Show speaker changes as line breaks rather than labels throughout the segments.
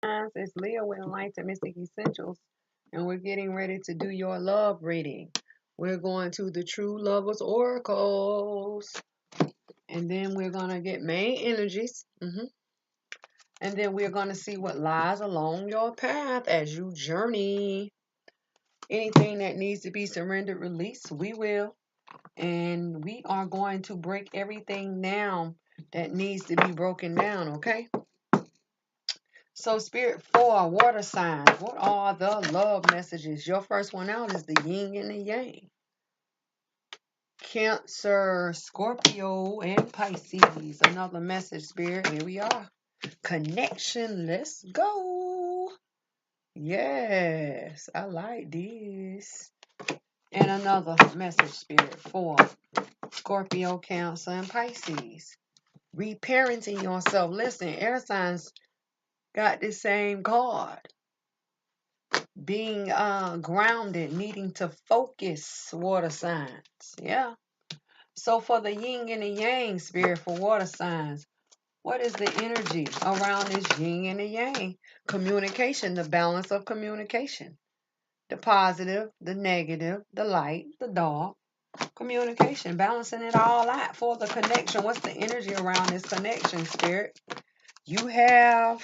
signs. It's Leah with Enlightened Mystic Essentials, and we're getting ready to do your love reading. We're going to the True Lovers Oracles, and then we're going to get main energies. And then we're going to see what lies along your path as you journey. Anything that needs to be surrendered, released, we will. And we are going to break everything down that needs to be broken down, okay? So, Spirit 4, water signs. What are the love messages? Your first one out is the yin and the yang. Cancer, Scorpio, and Pisces. Another message, Spirit. Here we are. Connection. Let's go. Yes, I like this. And another message, Spirit 4, Scorpio, Cancer, and Pisces. Reparenting yourself. Listen, air signs got the same card. Being grounded, needing to focus, water signs. Yeah. So for the yin and the yang, Spirit, for water signs, what is the energy around this yin and the yang? Communication, the balance of communication. The positive, the negative, the light, the dark. Communication, balancing it all out for the connection. What's the energy around this connection, Spirit? You have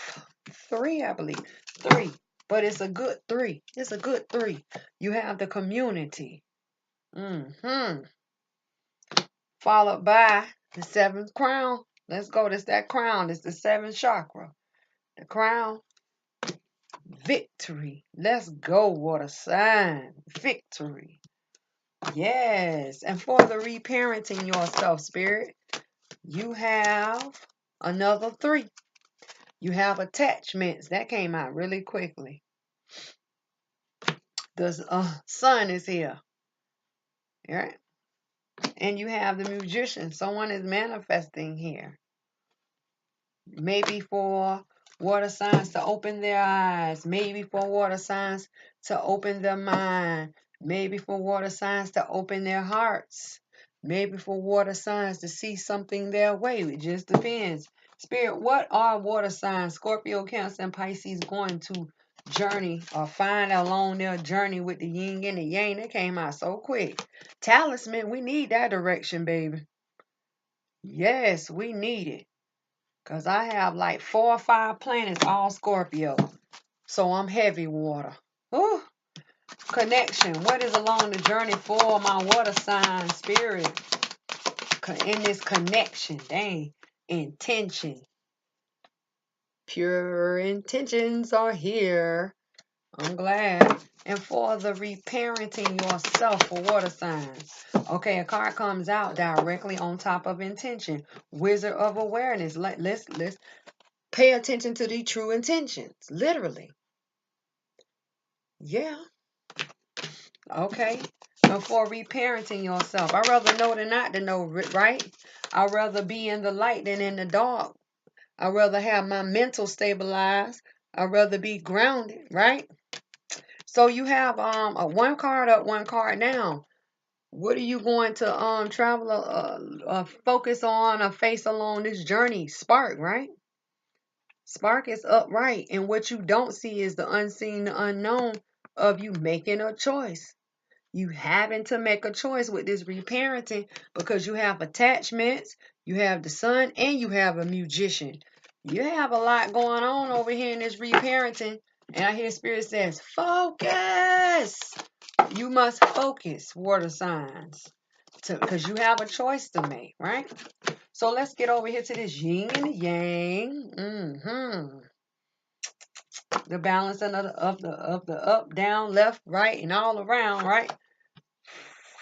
3, I believe. 3. But it's a good 3. It's a good 3. You have the community. Followed by the 7th crown. Let's go. That's that crown. It's the 7th chakra. The crown. Victory. Let's go, water sign. Victory. Yes. And for the reparenting yourself, Spirit, you have another 3. You have attachments. That came out really quickly. The sun is here. All right. And you have the magician. Someone is manifesting here. Maybe for water signs to open their eyes. Maybe for water signs to open their mind. Maybe for water signs to open their hearts. Maybe for water signs to see something their way. It just depends. Spirit, what are water signs, Scorpio, Cancer, and Pisces going to journey or find along their journey with the yin and the yang? That came out so quick. Talisman, we need that direction, baby. Yes, we need it. Because I have like 4 or 5 planets, all Scorpio. So I'm heavy water. Ooh. Connection. What is along the journey for my water sign spirit? In this connection. Dang. Intention. Pure intentions are here. I'm glad. And for the reparenting yourself for water signs. Okay, a card comes out directly on top of intention. Wizard of awareness. Let's pay attention to the true intentions. Literally. Yeah. Okay. And for reparenting yourself. I'd rather know than not to know, right? I'd rather be in the light than in the dark. I'd rather have my mental stabilized. I'd rather be grounded, right? So you have a 1 card up, 1 card down. What are you going to travel focus on or face along this journey? Spark, right? Spark is upright, and what you don't see is the unseen, the unknown of you making a choice. You having to make a choice with this reparenting because you have attachments, you have the sun, and you have a magician. You have a lot going on over here in this reparenting, and I hear Spirit says, focus. You must focus, water signs, because you have a choice to make, right? So let's get over here to this yin and the yang. The balancing of the up, down, left, right, and all around, right?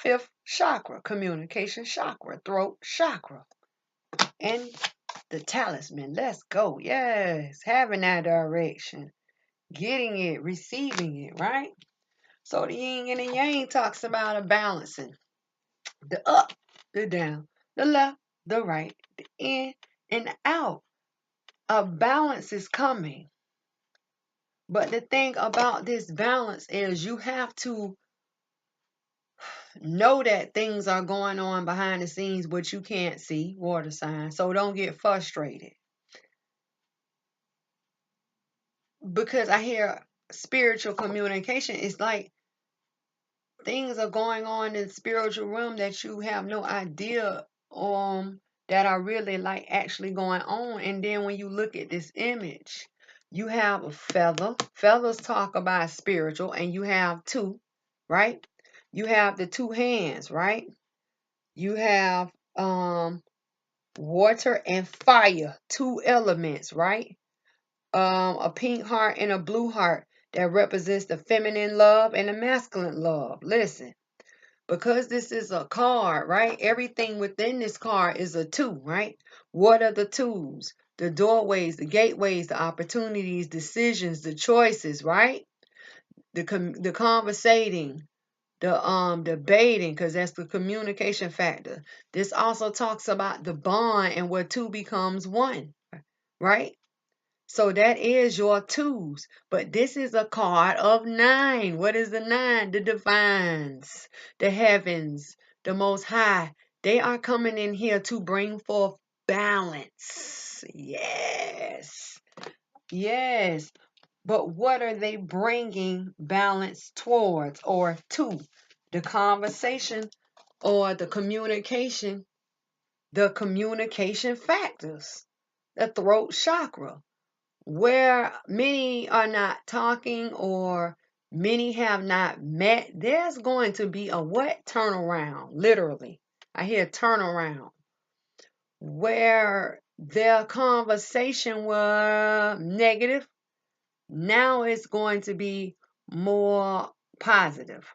5th chakra, communication chakra, throat chakra, and the talisman. Let's go. Yes, having that direction, getting it, receiving it, right? So the yin and the yang talks about a balancing. The up, the down, the left, the right, the in and the out. A balance is coming. But the thing about this balance is you have to know that things are going on behind the scenes, but you can't see, water sign. So don't get frustrated. because I hear spiritual communication. It's like things are going on in the spiritual realm that you have no idea that are really like actually going on. And then when you look at this image, you have a feather. Feathers talk about spiritual, and you have two, right? You have the two hands, right? You have water and fire, two elements, right? A pink heart and a blue heart that represents the feminine love and the masculine love. Listen, because this is a card, right? Everything within this card is a two, right? What are the twos? The doorways, the gateways, the opportunities, decisions, the choices, right? The conversating, the debating, because that's the communication factor. This also talks about the bond and where two becomes one, right? So that is your twos. But this is a card of 9. What is the 9? The divines, the heavens, the most high. They are coming in here to bring forth balance. Yes. Yes. But what are they bringing balance towards or to? The conversation or the communication factors, the throat chakra, where many are not talking or many have not met. There's going to be a what? Turnaround, literally. I hear turnaround, where their conversation was negative. Now it's going to be more positive.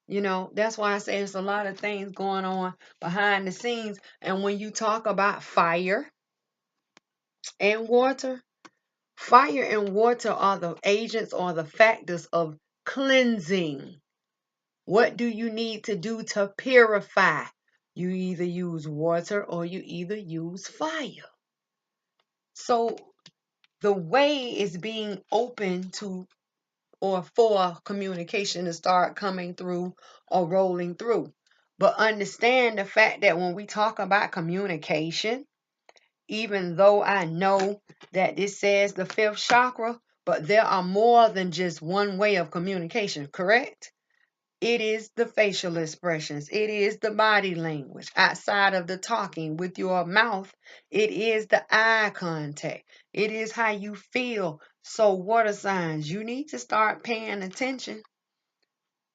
You know, that's why I say there's a lot of things going on behind the scenes. And when you talk about fire and water, fire and water are the agents or the factors of cleansing. What do you need to do to purify? You either use water or you either use fire. So the way is being open to or for communication to start coming through or rolling through. But understand the fact that when we talk about communication, even though I know that this says the fifth chakra, but there are more than just one way of communication, correct? It is the facial expressions. It is the body language outside of the talking with your mouth. It is the eye contact. It is how you feel. So water signs, you need to start paying attention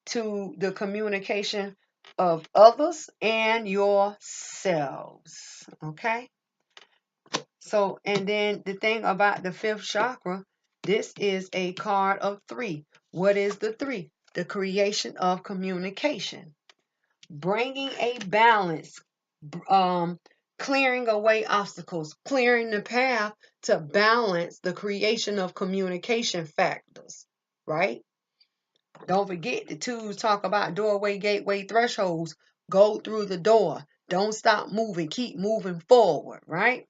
to the communication of others and yourselves. Okay? So, and then the thing about the fifth chakra, this is a card of 3. What is the 3? The creation of communication, bringing a balance, clearing away obstacles, clearing the path to balance the creation of communication factors, right? Don't forget the twos talk about doorway, gateway, thresholds. Go through the door. Don't stop moving. Keep moving forward, right?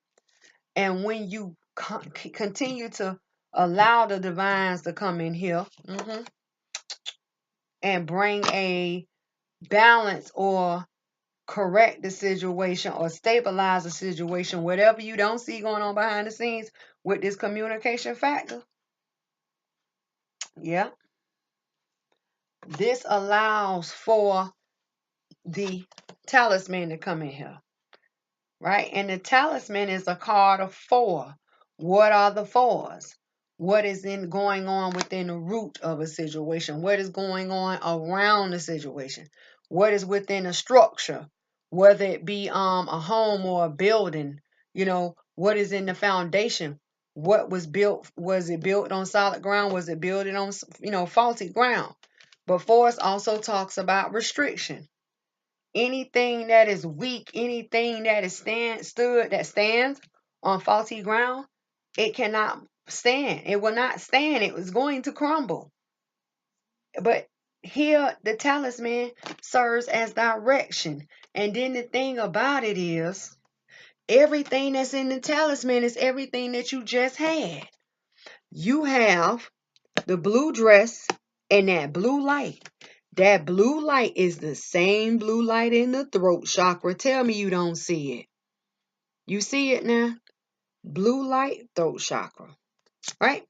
And when you continue to allow the divines to come in here and bring a balance or correct the situation or stabilize the situation, whatever you don't see going on behind the scenes with this communication factor, yeah, this allows for the talisman to come in here, right? And the talisman is a card of 4. What are the 4s? What is going on within the root of a situation? What is going on around the situation? What is within a structure, whether it be a home or a building? You know, what is in the foundation? What was built? Was it built on solid ground? Was it built on faulty ground? But force also talks about restriction. Anything that is weak, anything that is stands on faulty ground, it cannot stand. It will not stand. It was going to crumble. But here, the talisman serves as direction. And then the thing about it is, everything that's in the talisman is everything that you just had. You have the blue dress and that blue light. That blue light is the same blue light in the throat chakra. Tell me you don't see it. You see it now? Blue light, throat chakra. Right?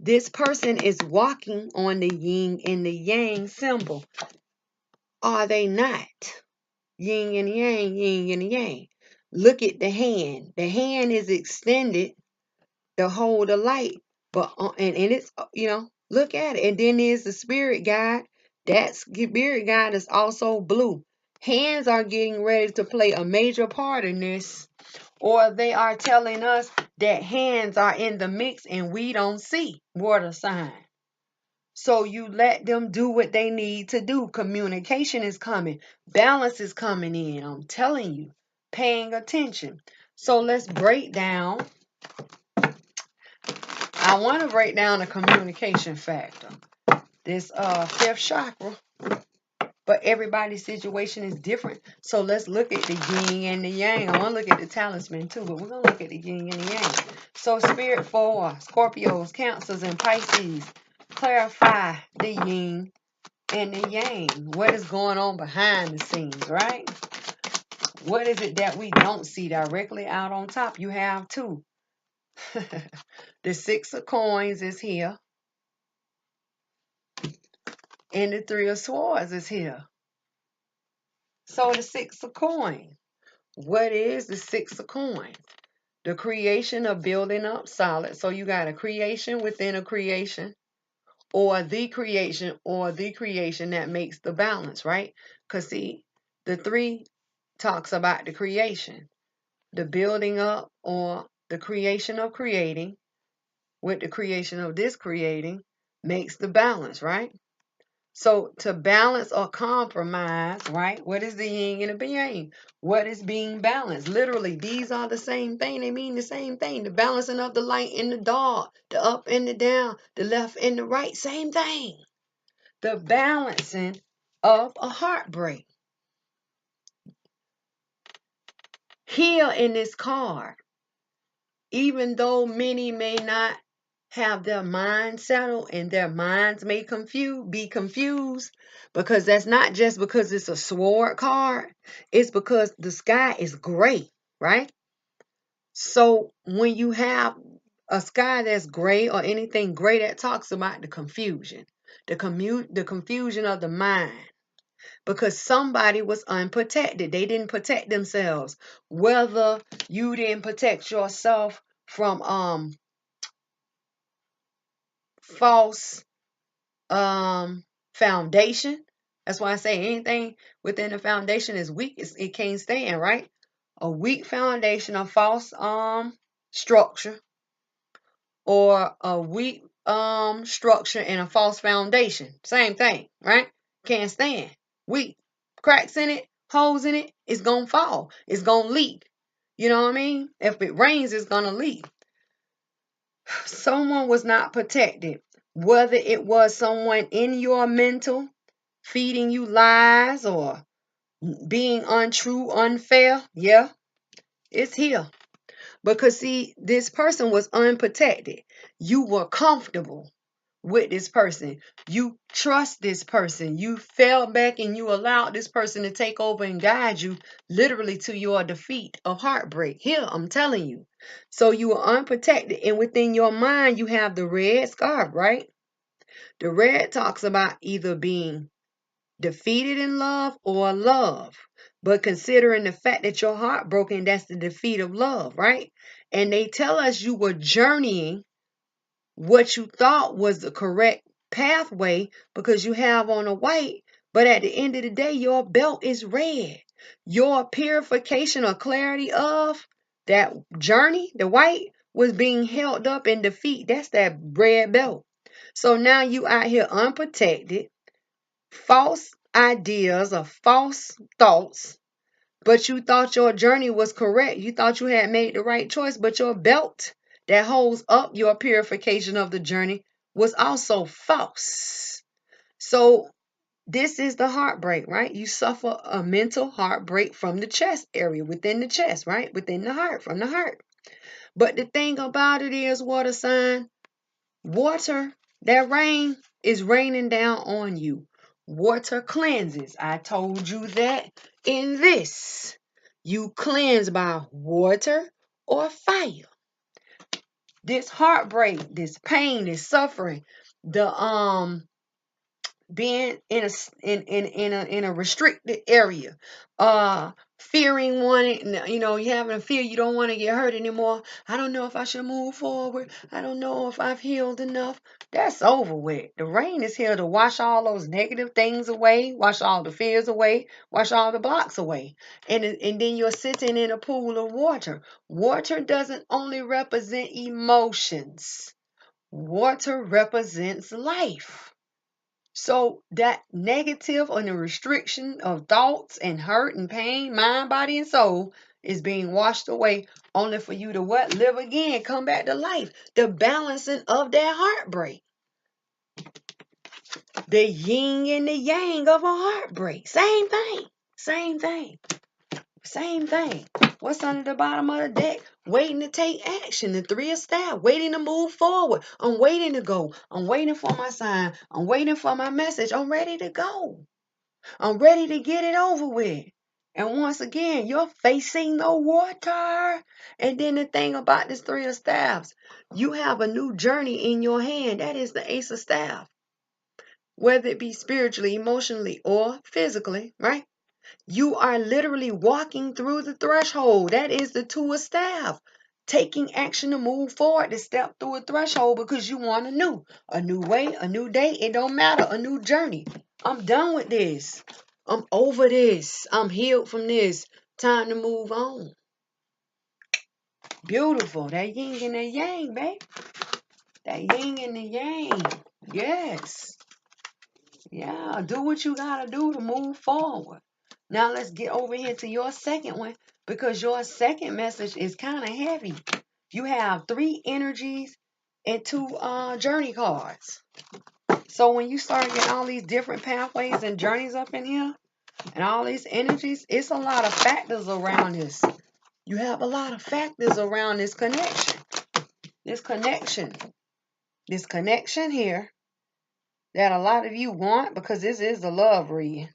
This person is walking on the yin and the yang symbol. Are they not? Yin and yang, yin and yang. Look at the hand. The hand is extended to hold the light, but and it's look at it. And then there's the spirit guide. That spirit guide is also blue. Hands are getting ready to play a major part in this, or they are telling us that hands are in the mix and we don't see water sign. So you let them do what they need to do. Communication is coming. Balance is coming in. I'm telling you. Paying attention. So let's break down. I want to break down the communication factor. This fifth chakra. But everybody's situation is different. So let's look at the yin and the yang. I want to look at the talisman too, but we're going to look at the yin and the yang. So spirit for Scorpios, Cancers, and Pisces. Clarify the yin and the yang. What is going on behind the scenes, right? What is it that we don't see directly out on top? You have two. The Six of Coins is here. And the Three of Swords is here. So the Six of Coins. What is the Six of Coins? The creation of building up solid. So you got a creation within a creation, or the creation that makes the balance, right? Because see, the three talks about the creation, the building up, or the creation of creating, with the creation of this creating makes the balance, right? So to balance or compromise, right? What is the yin and the yang? What is being balanced? Literally, these are the same thing. They mean the same thing. The balancing of the light and the dark, the up and the down, the left and the right, same thing. The balancing of a heartbreak. Here in this card, even though many may not have their mind settled and their minds may be confused, because that's not just because it's a sword card, it's because the sky is gray, right? So when you have a sky that's gray or anything gray, that talks about the confusion, the confusion of the mind, because somebody was unprotected. They didn't protect themselves. Whether you didn't protect yourself from false foundation. That's why I say anything within the foundation is weak. It can't stand, right? A weak foundation, a false structure, or a weak structure and a false foundation. Same thing, right? Can't stand. Weak. Cracks in it, holes in it, it's gonna fall. It's gonna leak. You know what I mean? If it rains, it's gonna leak. Someone was not protected. Whether it was someone in your mental feeding you lies or being untrue, unfair, yeah, it's here. Because see, this person was unprotected. You were comfortable with this person. You trust this person. You fell back and you allowed this person to take over and guide you literally to your defeat of heartbreak. Here, I'm telling you. So you were unprotected, and within your mind, you have the red scarf, right? The red talks about either being defeated in love or love. But considering the fact that you're heartbroken, that's the defeat of love, right? And they tell us you were journeying what you thought was the correct pathway because you have on a white, but at the end of the day, your belt is red. Your purification or clarity of that journey, the white, was being held up in defeat. That's that red belt. So now you out here unprotected, false ideas or false thoughts, but you thought your journey was correct. You thought you had made the right choice, but your belt that holds up your purification of the journey was also false. So this is the heartbreak, right? You suffer a mental heartbreak from the chest area, within the chest, right? Within the heart, from the heart. But the thing about it is, water sign, water, that rain is raining down on you. Water cleanses. I told you that in this. You cleanse by water or fire. this heartbreak, this pain, this suffering, the being in a restricted area, fearing wanting, you having a fear you don't want to get hurt anymore. I don't know if I should move forward. I don't know if I've healed enough. That's over with. The rain is here to wash all those negative things away, wash all the fears away, wash all the blocks away. And then you're sitting in a pool of water. Water doesn't only represent emotions. Water represents life. So that negative or the restriction of thoughts and hurt and pain, mind, body, and soul is being washed away, only for you to what? Live again, come back to life. The balancing of that heartbreak. The yin and the yang of a heartbreak. Same thing. Same thing. Same thing. What's under the bottom of the deck? Waiting to take action. The 3 of staff. Waiting to move forward. I'm waiting to go. I'm waiting for my sign. I'm waiting for my message. I'm ready to go. I'm ready to get it over with. And once again, you're facing the water. And then the thing about this 3 of staffs, you have a new journey in your hand. That is the Ace of Staff. Whether it be spiritually, emotionally, or physically, right? You are literally walking through the threshold. That is the 2 of staff. Taking action to move forward, to step through a threshold because you want a new way, a new day. It don't matter, a new journey. I'm done with this. I'm over this. I'm healed from this. Time to move on. Beautiful. That yin and the yang, babe. That yin and the yang. Yes. Yeah, do what you gotta do to move forward. Now let's get over here to your second one, because your second message is kind of heavy. You have 3 energies and 2 journey cards. So when you start getting all these different pathways and journeys up in here and all these energies, it's a lot of factors around this. You have a lot of factors around this connection. This connection here that a lot of you want, because this is the love reading.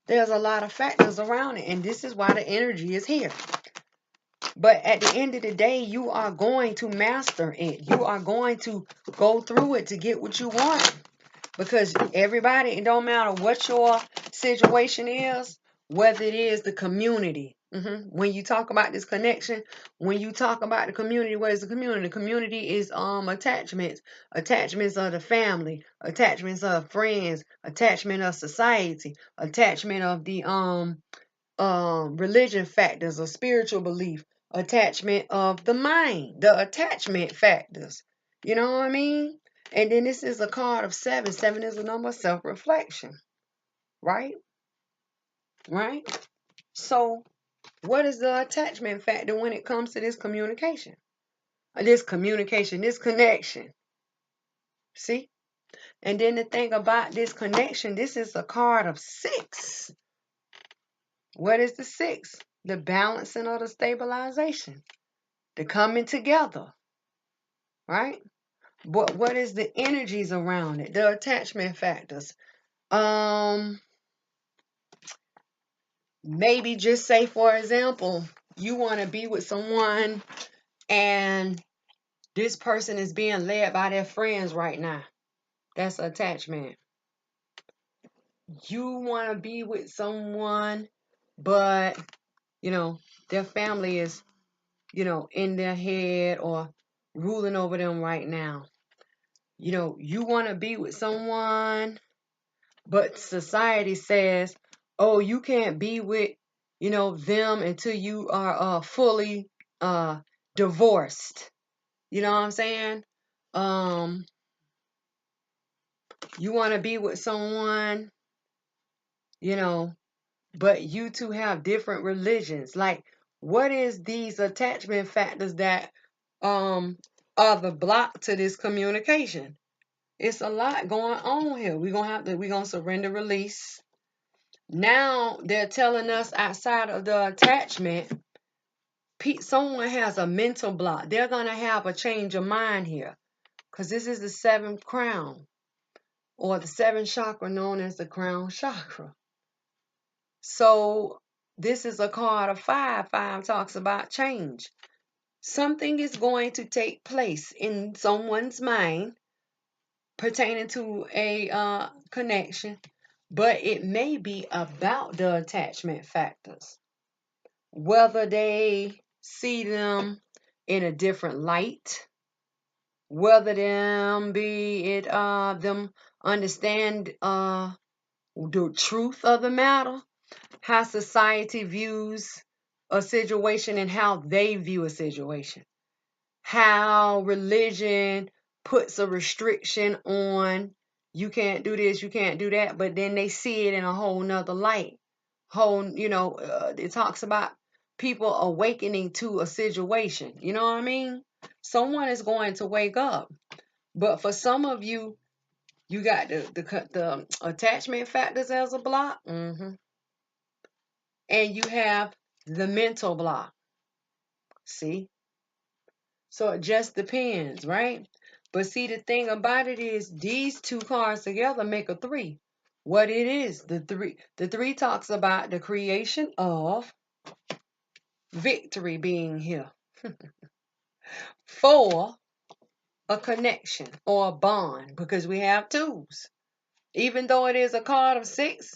There's a lot of factors around it, and this is why the energy is here. But at the end of the day, you are going to master it. You are going to go through it to get what you want. Because everybody, it don't matter what your situation is, whether it is the community. When you talk about this connection, when you talk about the community, what is the community? The community is attachments. Attachments of the family, attachments of friends, attachment of society, attachment of the religion factors or spiritual belief, attachment of the mind, the attachment factors. You know what I mean? And then this is a card of 7. 7 is a number of self-reflection. Right? Right? So what is the attachment factor when it comes to this communication? This connection. See? And then the thing about this connection, this is a card of 6. What is the 6? The balancing or the stabilization. The coming together. Right? But what is the energies around it? The attachment factors. Maybe just say, for example, you want to be with someone and this person is being led by their friends right now. That's attachment. You want to be with someone, but, their family is, in their head or ruling over them right now. You want to be with someone, but society says, oh, you can't be with, them until you are fully divorced. You know what I'm saying? You want to be with someone, but you two have different religions. Like, what is these attachment factors that are the block to this communication? It's a lot going on here. We're gonna surrender, release. Now they're telling us outside of the attachment, someone has a mental block. They're gonna have a change of mind here, because this is the 7th crown, or the 7th chakra, known as the crown chakra. So this is a card of 5. 5 talks about change. Something is going to take place in someone's mind pertaining to a connection, but it may be about the attachment factors. Whether they see them in a different light, whether them understand the truth of the matter, how society views a situation and how they view a situation, how religion puts a restriction on you can't do this, you can't do that, but then they see it in a whole nother light. It talks about people awakening to a situation. You know what I mean? Someone is going to wake up. But for some of you, you got the attachment factors as a block, and you have the mental block. See? So it just depends, right? But see, the thing about it is these two cards together make a three. What it is, the three talks about the creation of victory being here. For a connection or a bond, because we have twos. Even though it is a card of 6,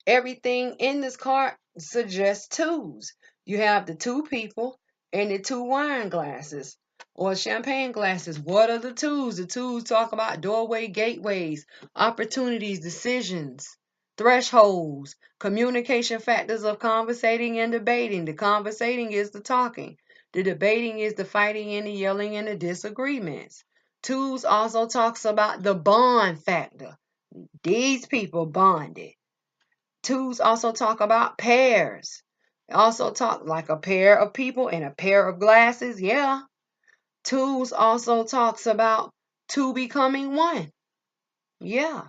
everything in this card suggests twos. You have the two people and the two wine glasses or champagne glasses. What are the twos? The twos talk about doorway, gateways, opportunities, decisions, thresholds, communication factors of conversating and debating. The conversating is the talking. The debating is the fighting and the yelling and the disagreements. Twos also talks about the bond factor. These people bonded. Twos also talk about pairs. Also talk like a pair of people and a pair of glasses. Yeah. Twos also talks about two becoming one. Yeah.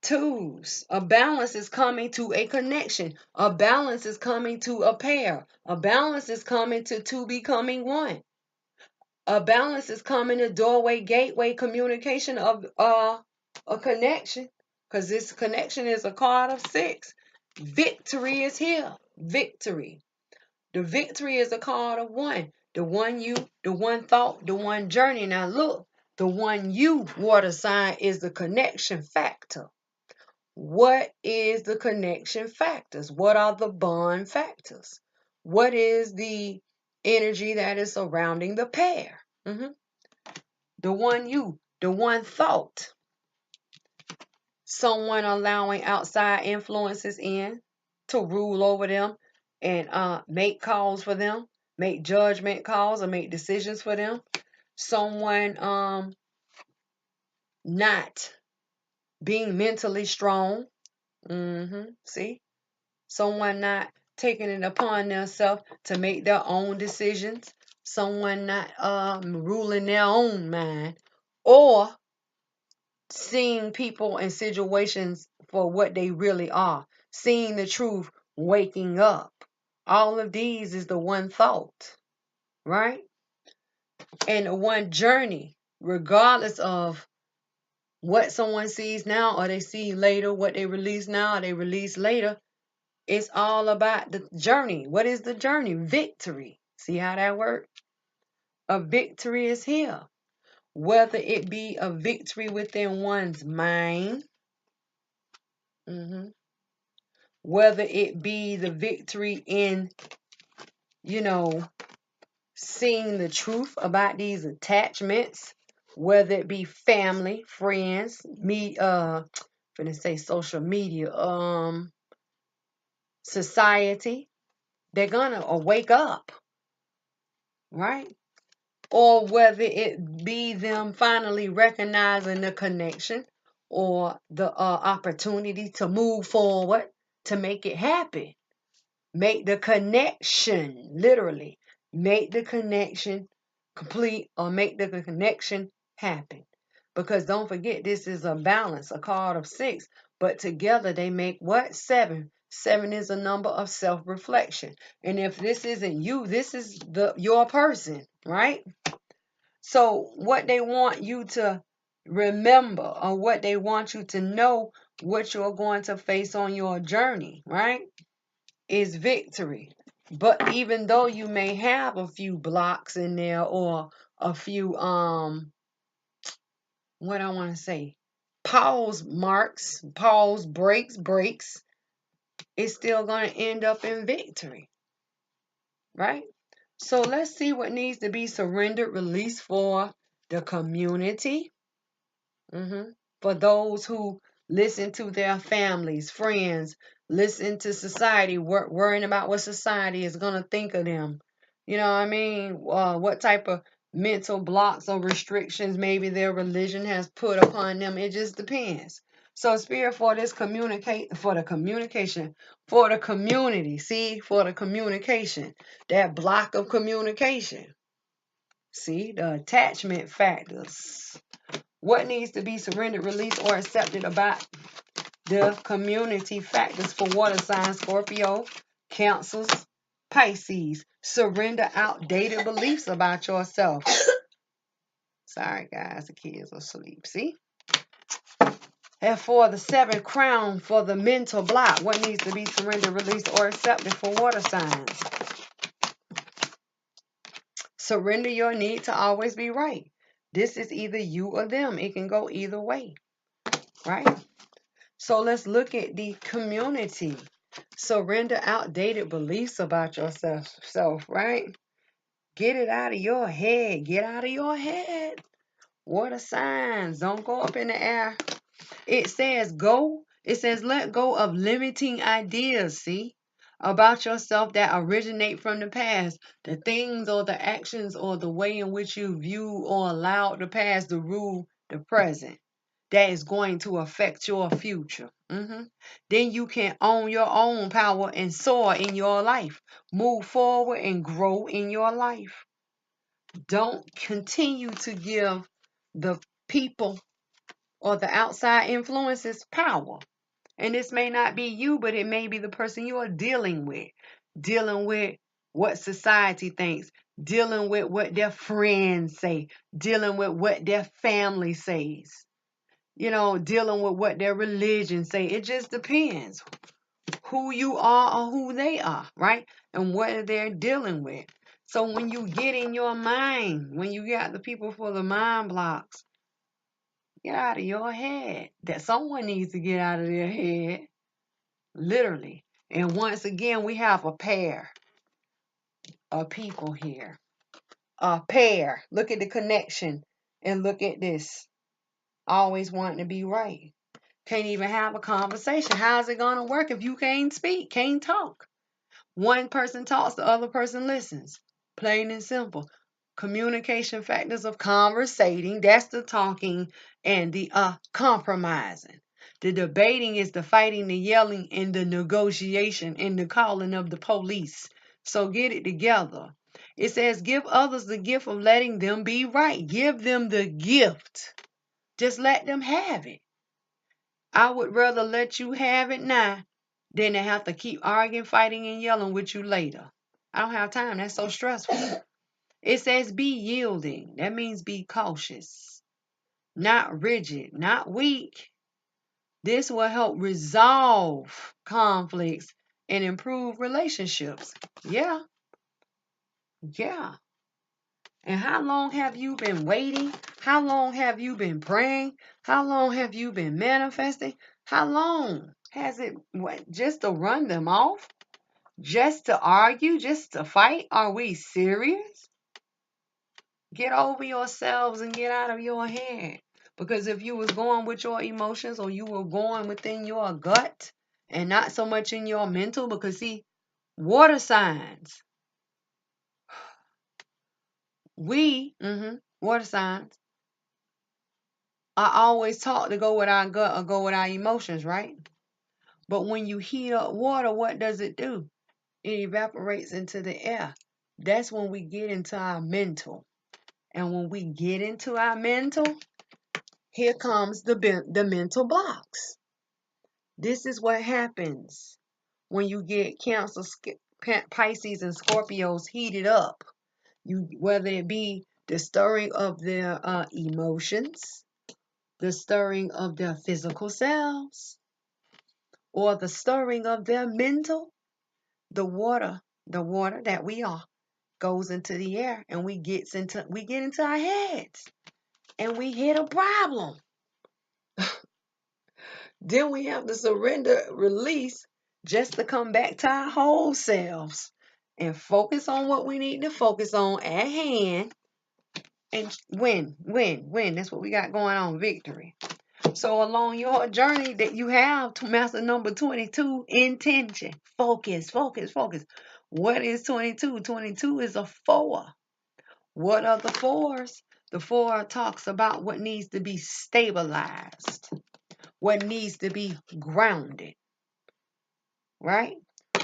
Twos. A balance is coming to a connection. A balance is coming to a pair. A balance is coming to two becoming one. A balance is coming to doorway, gateway, communication of a connection. Because this connection is a card of 6. Victory is here. Victory. The victory is a card of 1. The one you, the one thought, the one journey. Now look, the one you water sign is the connection factor. What is the connection factors? What are the bond factors? What is the energy that is surrounding the pair? The one you, the one thought. Someone allowing outside influences in to rule over them and make calls for them, make judgment calls or make decisions for them. Someone not being mentally strong. See? Someone not taking it upon themselves to make their own decisions. Someone not ruling their own mind. Or seeing people and situations for what they really are. Seeing the truth, waking up. All of these is the one thought, right? And the one journey, regardless of what someone sees now or they see later, what they release now or they release later. It's all about the journey. What is the journey? Victory. See how that works? A victory is here. Whether it be a victory within one's mind, whether it be the victory in, seeing the truth about these attachments, whether it be family, friends, social media, society, they're gonna wake up, right? Or whether it be them finally recognizing the connection or the opportunity to move forward to make it happen. Make the connection, literally, make the connection complete or make the connection happen. Because don't forget, this is a balance, a card of 6, but together they make what? 7. 7 is a number of self-reflection. And if this isn't you, this is your person, right? So what they want you to remember or what they want you to know, what you're going to face on your journey, right, is victory. But even though you may have a few blocks in there or a few what I want to say, pause marks, pause breaks, it's still going to end up in victory, right? So let's see what needs to be surrendered, released for the community. For those who listen to their families, friends, listen to society, worrying about what society is going to think of them. You know what I mean? What type of mental blocks or restrictions maybe their religion has put upon them. It just depends. So spirit for this for the communication, for the community, see, for the communication, that block of communication. See, the attachment factors. What needs to be surrendered, released, or accepted about the community factors for water signs, Scorpio, Cancers, Pisces. Surrender outdated beliefs about yourself. Sorry, guys, the kids are asleep. See? And for the 7th crown, for the mental block, what needs to be surrendered, released, or accepted for water signs? Surrender your need to always be right. This is either you or them. It can go either way, right? So let's look at the community. Surrender outdated beliefs about yourself, right? Get it out of your head. Get out of your head. Water signs. Don't go up in the air. It says let go of limiting ideas, see, about yourself that originate from the past. The things or the actions or the way in which you view or allow the past to rule the present. That is going to affect your future. Then you can own your own power and soar in your life. Move forward and grow in your life. Don't continue to give the people or the outside influences power. And this may not be you, but it may be the person you are dealing with. Dealing with what society thinks. Dealing with what their friends say. Dealing with what their family says. Dealing with what their religion say. It just depends who you are or who they are, right? And what they're dealing with. So when you get in your mind, when you got the people for the mind blocks, get out of your head. That someone needs to get out of their head, literally. And once again, we have a pair of people here. A pair. Look at the connection and look at this. Always wanting to be right. Can't even have a conversation. How's it going to work if you can't speak, can't talk? One person talks, the other person listens. Plain and simple. Communication factors of conversating, that's the talking, and the compromising. The debating is the fighting, the yelling, and the negotiation, and the calling of the police. So get it together. It says, give others the gift of letting them be right. Give them the gift. Just let them have it. I would rather let you have it now than to have to keep arguing, fighting, and yelling with you later. I don't have time. That's so stressful. It says be yielding. That means be cautious, not rigid, not weak. This will help resolve conflicts and improve relationships. Yeah. And how long have you been waiting? How long have you been praying? How long have you been manifesting? How long has it just to run them off? Just to argue? Just to fight? Are we serious? Get over yourselves and get out of your head. Because if you was going with your emotions or you were going within your gut and not so much in your mental, because see, water signs, water signs, are always taught to go with our gut or go with our emotions, right? But when you heat up water, what does it do? It evaporates into the air. That's when we get into our mental. And when we get into our mental, here comes the mental blocks. This is what happens when you get Cancer, Pisces, and Scorpios heated up. Whether it be the stirring of their emotions, the stirring of their physical selves, or the stirring of their mental, the water the water that we are, goes into the air, and we get into our heads, and we hit a problem. Then we have to surrender, release, just to come back to our whole selves and focus on what we need to focus on at hand and win. That's what we got going on, victory. So along your journey that you have to master number 22, intention, focus. What is 22? 22 is a 4. What are the 4s? The 4 talks about what needs to be stabilized, what needs to be grounded, right?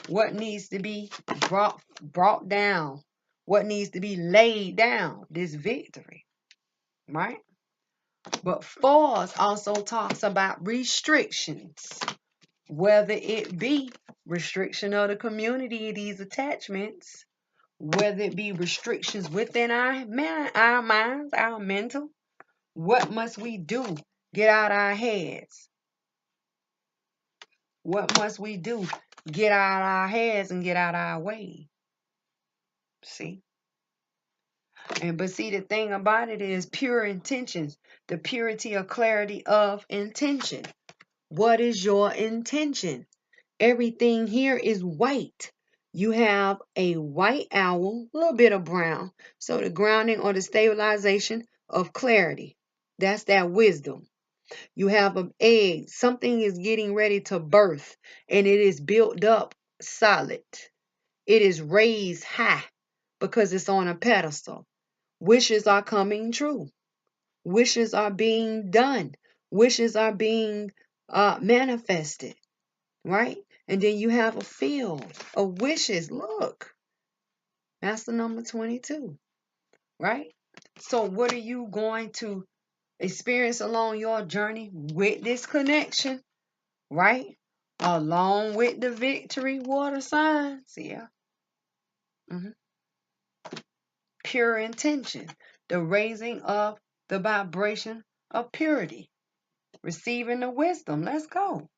What needs to be brought down, what needs to be laid down, this victory, right? But 4s also talks about restrictions, whether it be restriction of the community, these attachments, whether it be restrictions within our minds, our mental. What must we do? Get out our heads. What must we do? Get out our heads and get out our way. See? But see, the thing about it is pure intentions, the purity or clarity of intention. What is your intention? Everything here is white. You have a white owl, a little bit of brown. So the grounding or the stabilization of clarity. That's that wisdom. You have an egg. Something is getting ready to birth, and it is built up solid. It is raised high because it's on a pedestal. Wishes are coming true. Wishes are being done. Wishes are being manifested, right? And then you have a field of wishes. Look, that's the number 22, right? So what are you going to experience along your journey with this connection, right? Along with the victory water signs, yeah. Pure intention, the raising of the vibration of purity, receiving the wisdom. Let's go.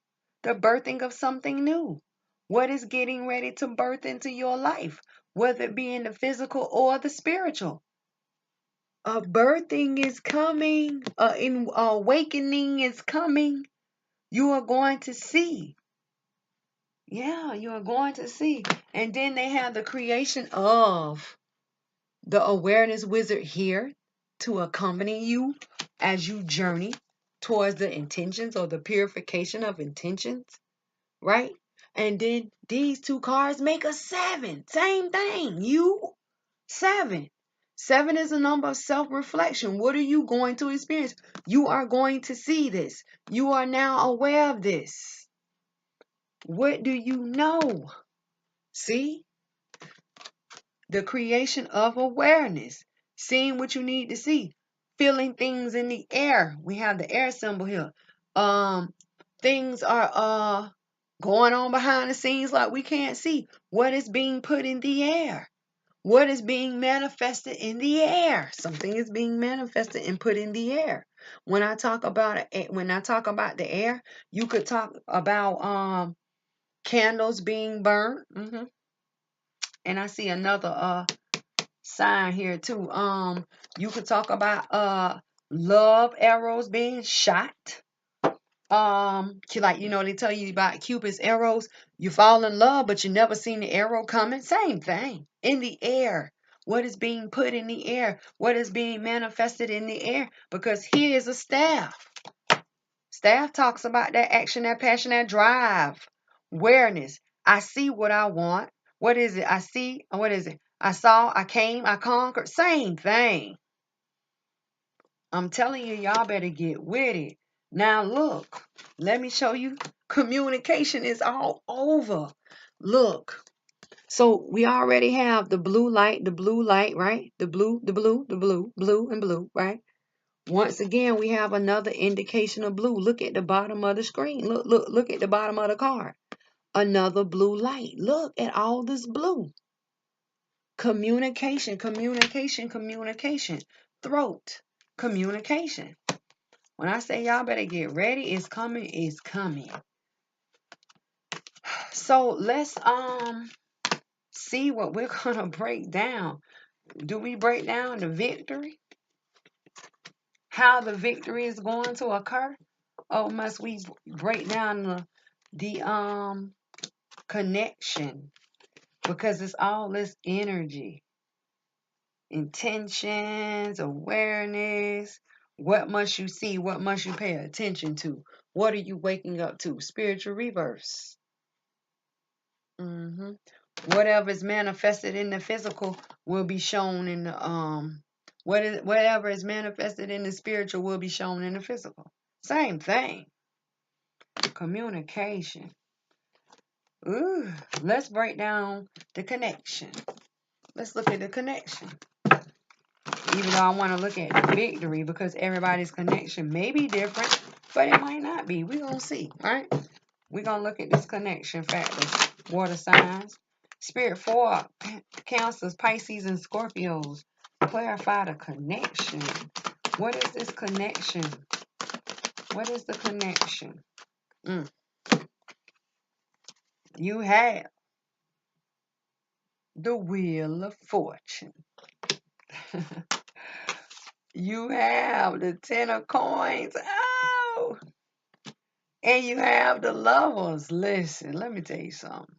The birthing of something new. What is getting ready to birth into your life, whether it be in the physical or the spiritual? A birthing is coming, in awakening is coming. You are going to see. Yeah, you are going to see. And then they have the creation of the awareness wizard here to accompany you as you journey towards the intentions or the purification of intentions, right? And then these 2 cards make a 7. Same thing. You 7. 7 is a number of self-reflection. What are you going to experience? You are going to see this. You are now aware of this. What do you know? See? The creation of awareness. Seeing what you need to see. Feeling things in the air. We have the air symbol here. Things are going on behind the scenes like we can't see. What is being put in the air? What is being manifested in the air? Something is being manifested and put in the air. When I talk about the air, you could talk about candles being burned. And I see another sign here too. You could talk about love arrows being shot. Like, they tell you about Cupid's arrows. You fall in love, but you never seen the arrow coming. Same thing. In the air. What is being put in the air? What is being manifested in the air? Because here is a staff. Staff talks about that action, that passion, that drive. Awareness. I see what I want. What is it? I see. What is it? I saw, I came, I conquered. Same thing. I'm telling you, y'all better get with it. Now look, let me show you. Communication is all over. Look. So we already have the blue light, right? The blue, and blue, right? Once again, we have another indication of blue. Look at the bottom of the screen. Look at the bottom of the card. Another blue light. Look at all this blue. Communication. Throat. Communication. When I say y'all better get ready, it's coming. So let's see what we're going to break down. Do we break down the victory? How the victory is going to occur? Or must we break down the connection? Because it's all this energy, intentions, awareness. What must you see? What must you pay attention to? What are you waking up to? Spiritual reverse. Whatever is manifested in the physical will be shown in the whatever is manifested in the spiritual will be shown in the physical. Same thing. Communication. Ooh, let's break down the connection. Let's look at the connection. Even though I want to look at the victory because everybody's connection may be different, but it might not be. We're going to see, right? We're going to look at this connection factors. Water signs. Spirit 4, Cancers, Pisces, and Scorpios. Clarify the connection. What is this connection? What is the connection? You have the Wheel of Fortune. You have the 10 of Coins. Oh! And you have the Lovers. Listen, let me tell you something.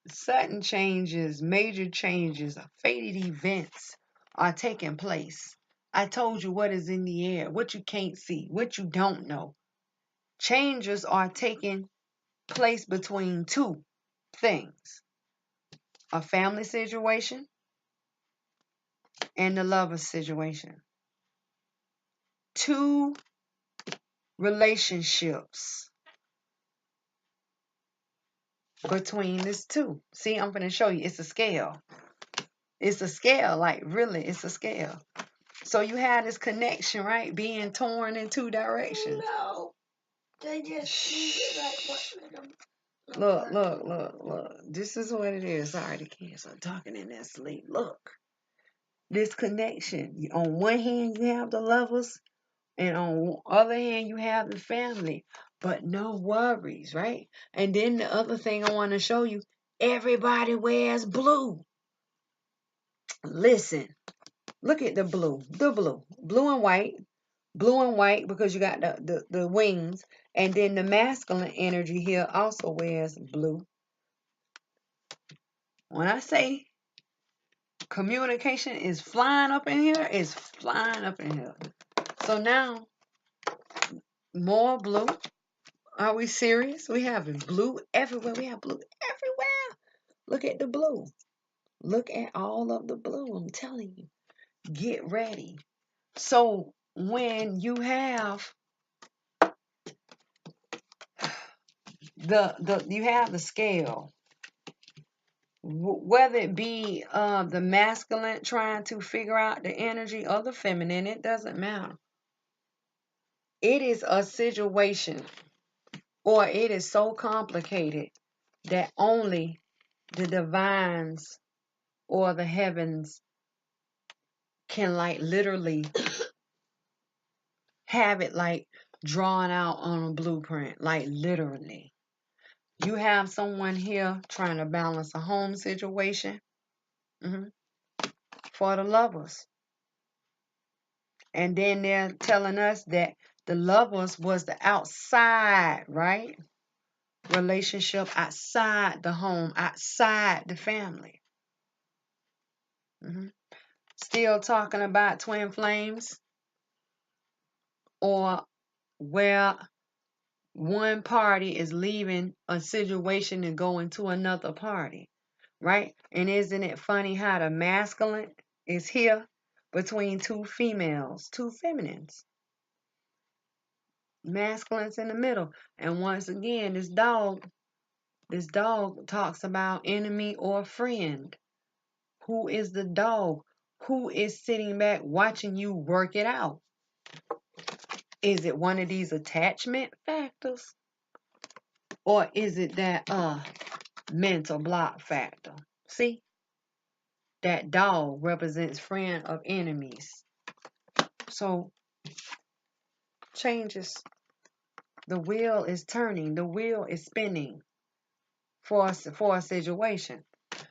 Sudden changes, major changes, fated events are taking place. I told you what is in the air, what you can't see, what you don't know. Changes are taking place between two things. A family situation and the lover situation. Two relationships between this two. See, I'm going to show you. It's a scale. It's a scale, like really, it's a scale. So you have this connection, right? Being torn in two directions.
No. They just
Look. This is what it is. Sorry, the kids are talking in their sleep. Look. This connection. On one hand, you have the lovers, and on the other hand, you have the family. But no worries, right? And then the other thing I want to show you, everybody wears blue. Listen, look at the blue. The blue. Blue and white. Blue and white because you got the wings. And then the masculine energy here also wears blue. When I say communication is flying up in here, it's flying up in here. So now, more blue. Are we serious? We have blue everywhere. We have blue everywhere. Look at the blue. Look at all of the blue. I'm telling you. Get ready. So when you have you have the scale, whether it be the masculine trying to figure out the energy or the feminine, it doesn't matter. It is a situation, or it is so complicated that only the divines or the heavens can like literally have it like drawn out on a blueprint, like literally. You have someone here trying to balance a home situation for the lovers. And then they're telling us that the lovers was the outside, right? Relationship outside the home, outside the family. Still talking about twin flames, or where one party is leaving a situation and going to another party, right? And isn't it funny how the masculine is here between two females, two feminines? Masculine's in the middle. And once again, this dog talks about enemy or friend. Who is the dog? Who is sitting back watching you work it out? Is it one of these attachment factors? Or is it that mental block factor? See? That dog represents friend of enemies. So changes The wheel is turning. The wheel is spinning for a situation.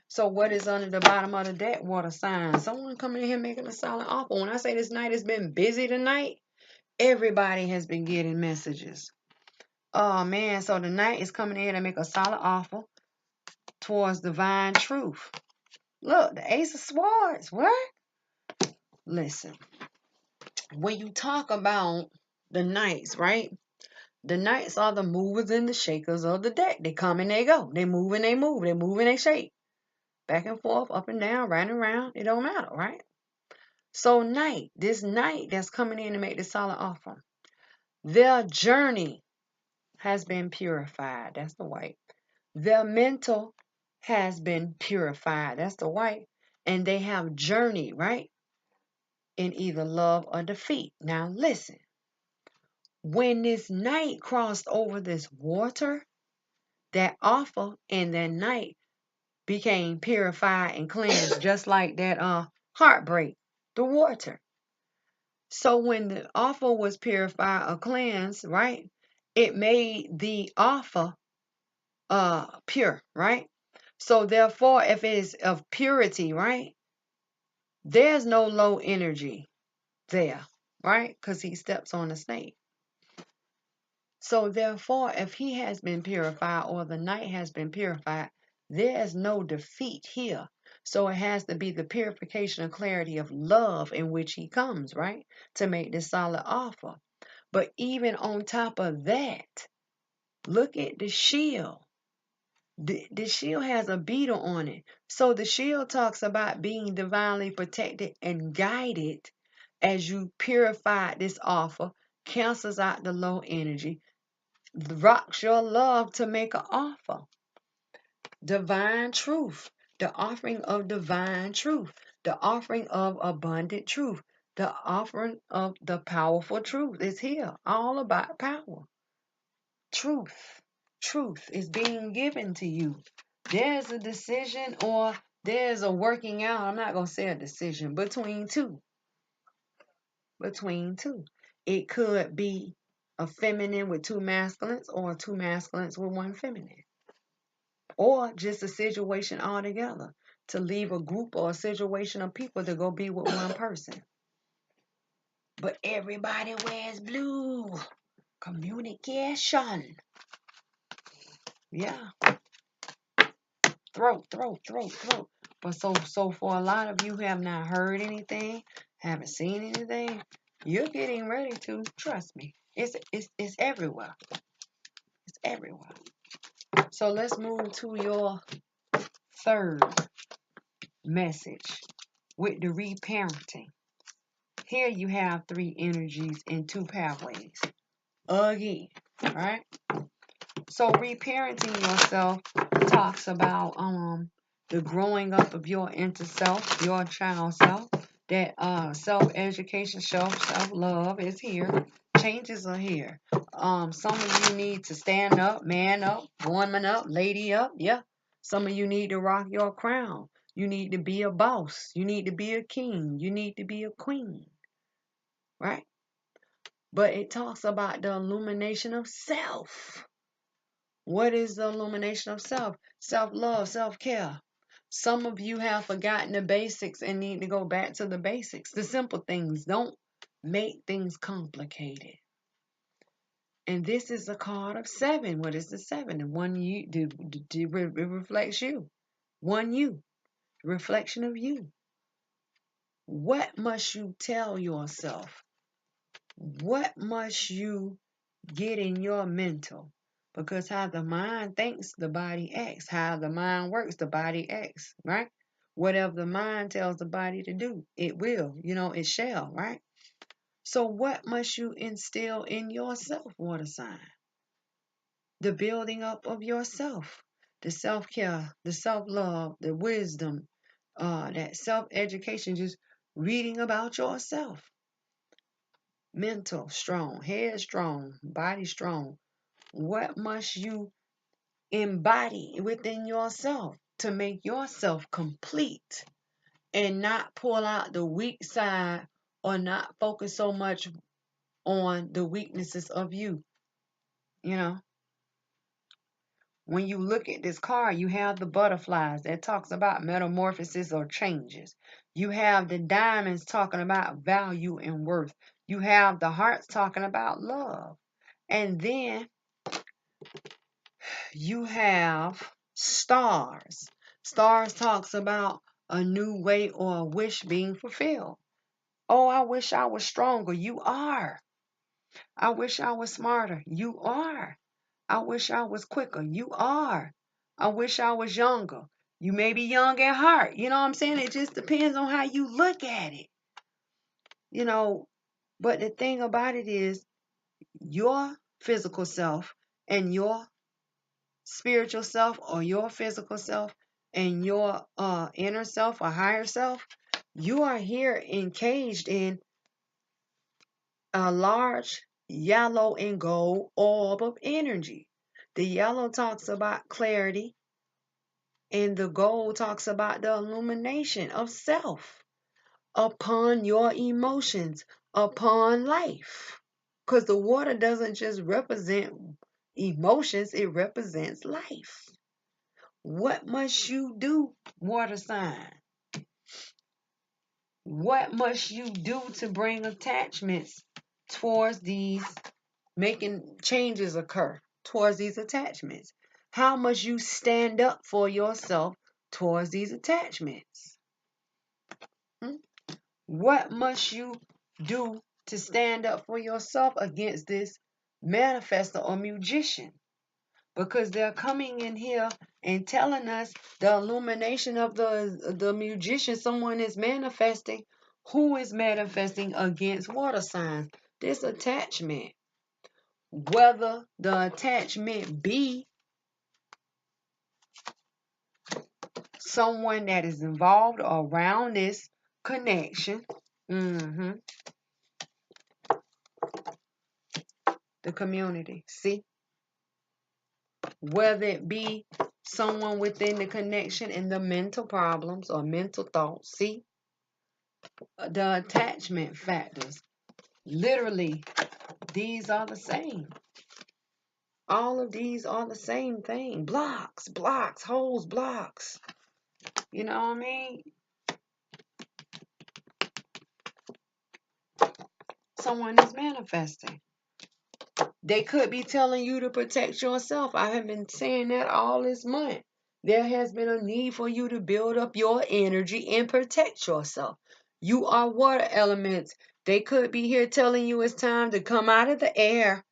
So what is under the bottom of the deck? Water sign. Someone coming in here making a solid offer. When I say this night has been busy tonight, everybody has been getting messages. Oh man, so the night is coming in to make a solid offer towards divine truth. Look, the Ace of Swords. What? Listen, when you talk about the knights, right? The knights are the movers and the shakers of the deck. They come and they go. They move and they move. They move and they shake. Back and forth, up and down, right and around. It don't matter, right? So this knight that's coming in to make the solid offer, their journey has been purified. That's the white. Their mental has been purified. That's the white. And they have journeyed, right? In either love or defeat. Now listen. When this knight crossed over this water, that offer and that night became purified and cleansed, just like that heartbreak, the water. So when the offer was purified or cleansed, right, it made the offer pure, right? So therefore, if it is of purity, right, there's no low energy there, right? Because he steps on the snake. So therefore, if he has been purified or the knight has been purified, there is no defeat here. So it has to be the purification and clarity of love in which he comes, right? To make this solid offer. But even on top of that, look at the shield. The shield has a beetle on it. So the shield talks about being divinely protected and guided as you purify this offer, cancels out the low energy, rocks your love to make an offer. Divine truth, the offering of divine truth, the offering of abundant truth, the offering of the powerful truth is here. All about power. Truth is being given to you. There's a decision or there's a working out. I'm not going to say a decision between two. It could be a feminine with two masculines or two masculines with one feminine. Or just a situation altogether to leave a group or a situation of people to go be with one person. But everybody wears blue. Communication. Yeah. Throat. But so for a lot of you who have not heard anything, haven't seen anything, you're getting ready to. Trust me. It's everywhere. It's everywhere. So let's move to your third message with the reparenting. Here you have three energies in two pathways. Again, right? So reparenting yourself talks about the growing up of your inner self, your child self. That self-education, self-love is here. Changes are here. Some of you need to stand up, man up, woman up, lady up. Yeah. Some of you need to rock your crown. You need to be a boss. You need to be a king. You need to be a queen. Right? But it talks about the illumination of self. What is the illumination of self? Self-love, self-care. Some of you have forgotten the basics and need to go back to the basics. The simple things. Don't make things complicated. And this is a card of 7. What is the 7? The one you do, it reflects you. One you. Reflection of you. What must you tell yourself? What must you get in your mental? Because how the mind thinks, the body acts. How the mind works, the body acts, right? Whatever the mind tells the body to do, it will, it shall, right? So what must you instill in yourself, water sign? The building up of yourself, the self-care, the self-love, the wisdom, that self-education, just reading about yourself. Mental strong, head strong, body strong. What must you embody within yourself to make yourself complete and not pull out the weak side or not focus so much on the weaknesses of you? You know, when you look at this card, you have the butterflies that talks about metamorphosis or changes. You have the diamonds talking about value and worth. You have the hearts talking about love. And then you have stars. Stars talks about a new way or a wish being fulfilled. Oh, I wish I was stronger. You are. I wish I was smarter. You are. I wish I was quicker. You are. I wish I was younger. You may be young at heart. You know what I'm saying? It just depends on how you look at it. You know, but the thing about it is your physical self and your spiritual self, or your physical self and your inner self or higher self, you are here encaged in a large yellow and gold orb of energy. The yellow talks about clarity, and the gold talks about the illumination of self upon your emotions, upon life. Because the water doesn't just represent emotions, it represents life. What must you do, water sign? What must you do to bring attachments towards these, making changes occur towards these attachments? How must you stand up for yourself towards these attachments? What must you do to stand up for yourself against this manifestor or magician? Because they're coming in here and telling us the illumination of the magician, someone is manifesting. Who is manifesting against water signs? This attachment. Whether the attachment be someone that is involved around this connection, the community. See? Whether it be someone within the connection and the mental problems or mental thoughts. See? The attachment factors. Literally, these are the same. All of these are the same thing. Blocks, holes, blocks. You know what I mean? Someone is manifesting. They could be telling you to protect yourself. I have been saying that all this month. There has been a need for you to build up your energy and protect yourself. You are water elements. They could be here telling you it's time to come out of the air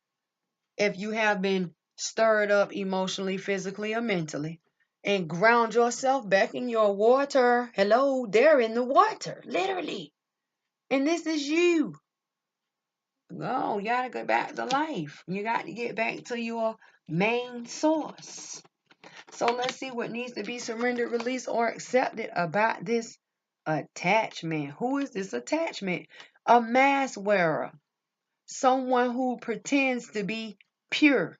if you have been stirred up emotionally, physically, or mentally, and ground yourself back in your water. Hello, they're in the water, literally. And this is you. Oh, you got to go back to life. You got to get back to your main source. So let's see what needs to be surrendered, released, or accepted about this attachment. Who is this attachment? A mask wearer. Someone who pretends to be pure,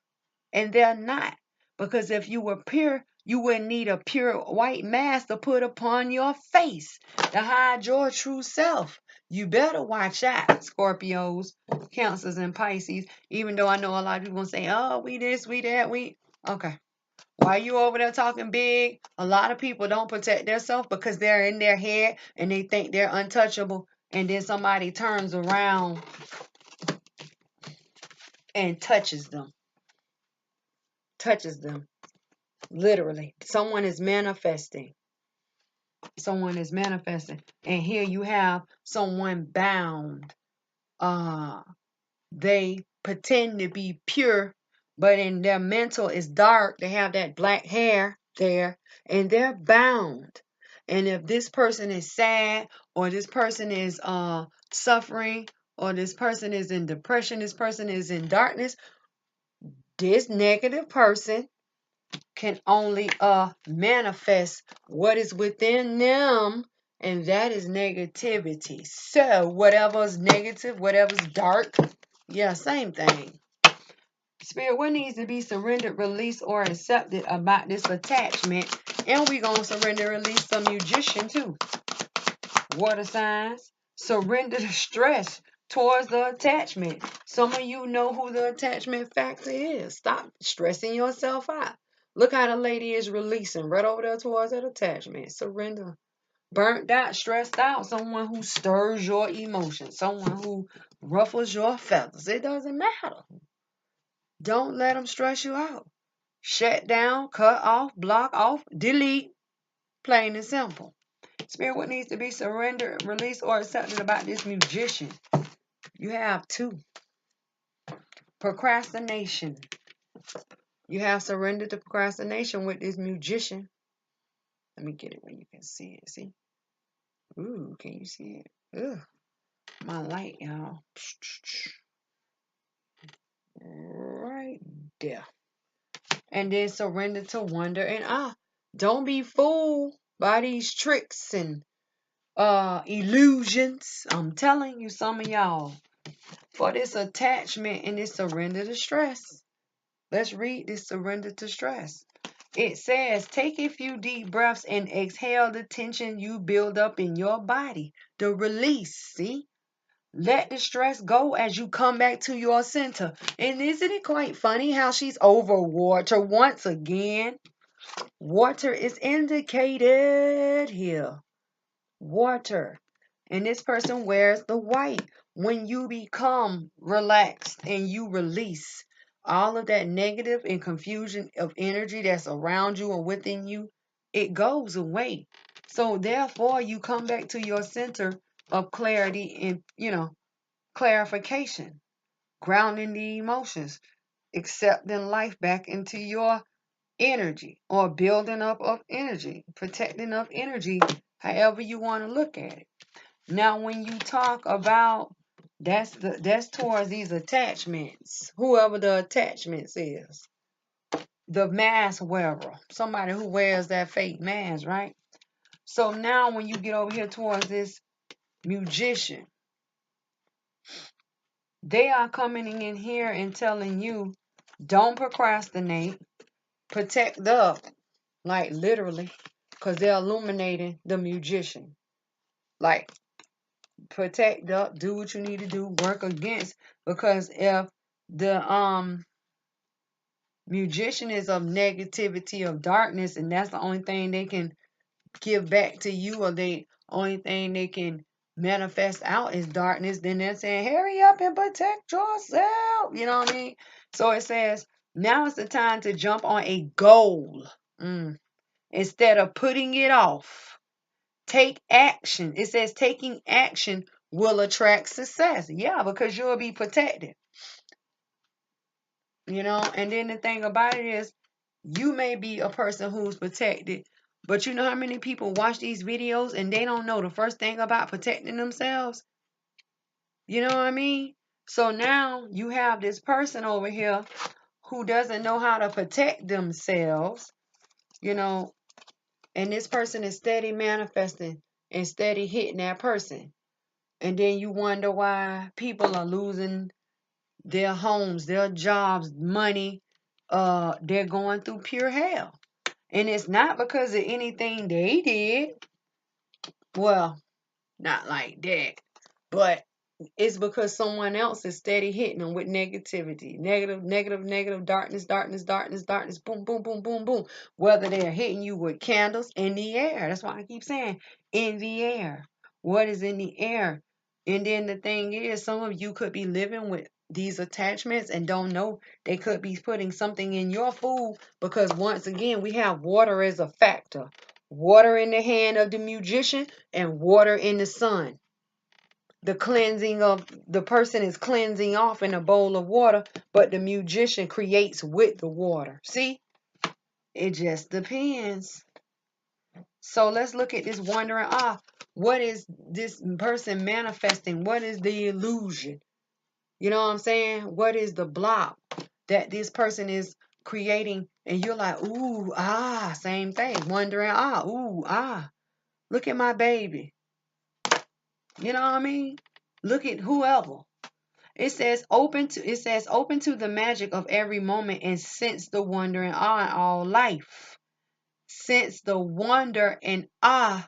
and they're not. Because if you were pure, you wouldn't need a pure white mask to put upon your face to hide your true self. You better watch out, Scorpios, Cancers, and Pisces. Even though I know a lot of people gonna say, "Oh, we this, we that, we." Okay. While you over there talking big, a lot of people don't protect themselves because they're in their head and they think they're untouchable. And then somebody turns around and touches them. Literally. Someone is manifesting. And here you have someone bound. They pretend to be pure, but in their mental is dark. They have that black hair there, and they're bound. And if this person is sad, or this person is suffering, or this person is in depression, this person is in darkness, this negative person can only manifest what is within them, and that is negativity. So whatever's negative, whatever's dark, yeah, same thing. Spirit, what needs to be surrendered, released, or accepted about this attachment? And we're going to surrender, release some magician too. Water signs, surrender the stress towards the attachment. Some of you know who the attachment factor is. Stop stressing yourself out. Look how the lady is releasing right over there towards that attachment. Surrender. Burnt out, stressed out, someone who stirs your emotions, someone who ruffles your feathers. It doesn't matter. Don't let them stress you out. Shut down, cut off, block off, delete. Plain and simple. Spirit, what needs to be surrendered, released, or accepted about this musician? You have two. Procrastination. You have surrendered to procrastination with this musician. Let me get it where you can see it. See? Ooh, can you see it? Ugh. My light, y'all. Right there. And then surrender to wonder and don't be fooled by these tricks and illusions. I'm telling you, some of y'all, for this attachment and this surrender to stress. Let's read this surrender to stress. It says, take a few deep breaths and exhale the tension you build up in your body. The release, see? Let the stress go as you come back to your center. And isn't it quite funny how she's over water once again? Water is indicated here. Water. And this person wears the white. When you become relaxed and you release all of that negative and confusion of energy that's around you or within you, it goes away. So therefore, you come back to your center of clarity and, clarification, grounding the emotions, accepting life back into your energy or building up of energy, protecting of energy, however you want to look at it. Now, when you talk about that's towards these attachments, whoever the attachments is, the mask wearer, somebody who wears that fake mask, right? So now when you get over here towards this musician, they are coming in here and telling you, don't procrastinate, protect up, like literally, because they're illuminating the musician. Like, protect up, do what you need to do, work against, because if the musician is of negativity, of darkness, and that's the only thing they can give back to you, or the only thing they can manifest out is darkness, then they're saying, hurry up and protect yourself. You know what I mean? So it says, now is the time to jump on a goal. Instead of putting it off. Take action. It says taking action will attract success. Yeah, because you'll be protected. And then the thing about it is, you may be a person who's protected, but you know how many people watch these videos and they don't know the first thing about protecting themselves? You know what I mean? So now you have this person over here who doesn't know how to protect themselves, and this person is steady manifesting and steady hitting that person. And then you wonder why people are losing their homes, their jobs, money. They're going through pure hell. And it's not because of anything they did. Well, not like that. But it's because someone else is steady hitting them with negativity. Negative, negative, negative, darkness, darkness, darkness, darkness, boom, boom, boom, boom, boom. Whether they're hitting you with candles in the air. That's why I keep saying in the air. What is in the air? And then the thing is, some of you could be living with these attachments and don't know they could be putting something in your food, because once again, we have water as a factor. Water in the hand of the musician and water in the sun. The cleansing of the person is cleansing off in a bowl of water, but the musician creates with the water. See, it just depends. So let's look at this wondering, what is this person manifesting? What is the illusion? You know what I'm saying? What is the block that this person is creating? And you're like, ooh, same thing. Wondering, ooh, look at my baby. You know what I mean? Look at whoever. It says open to the magic of every moment and sense the wonder and awe in all life. Sense the wonder and awe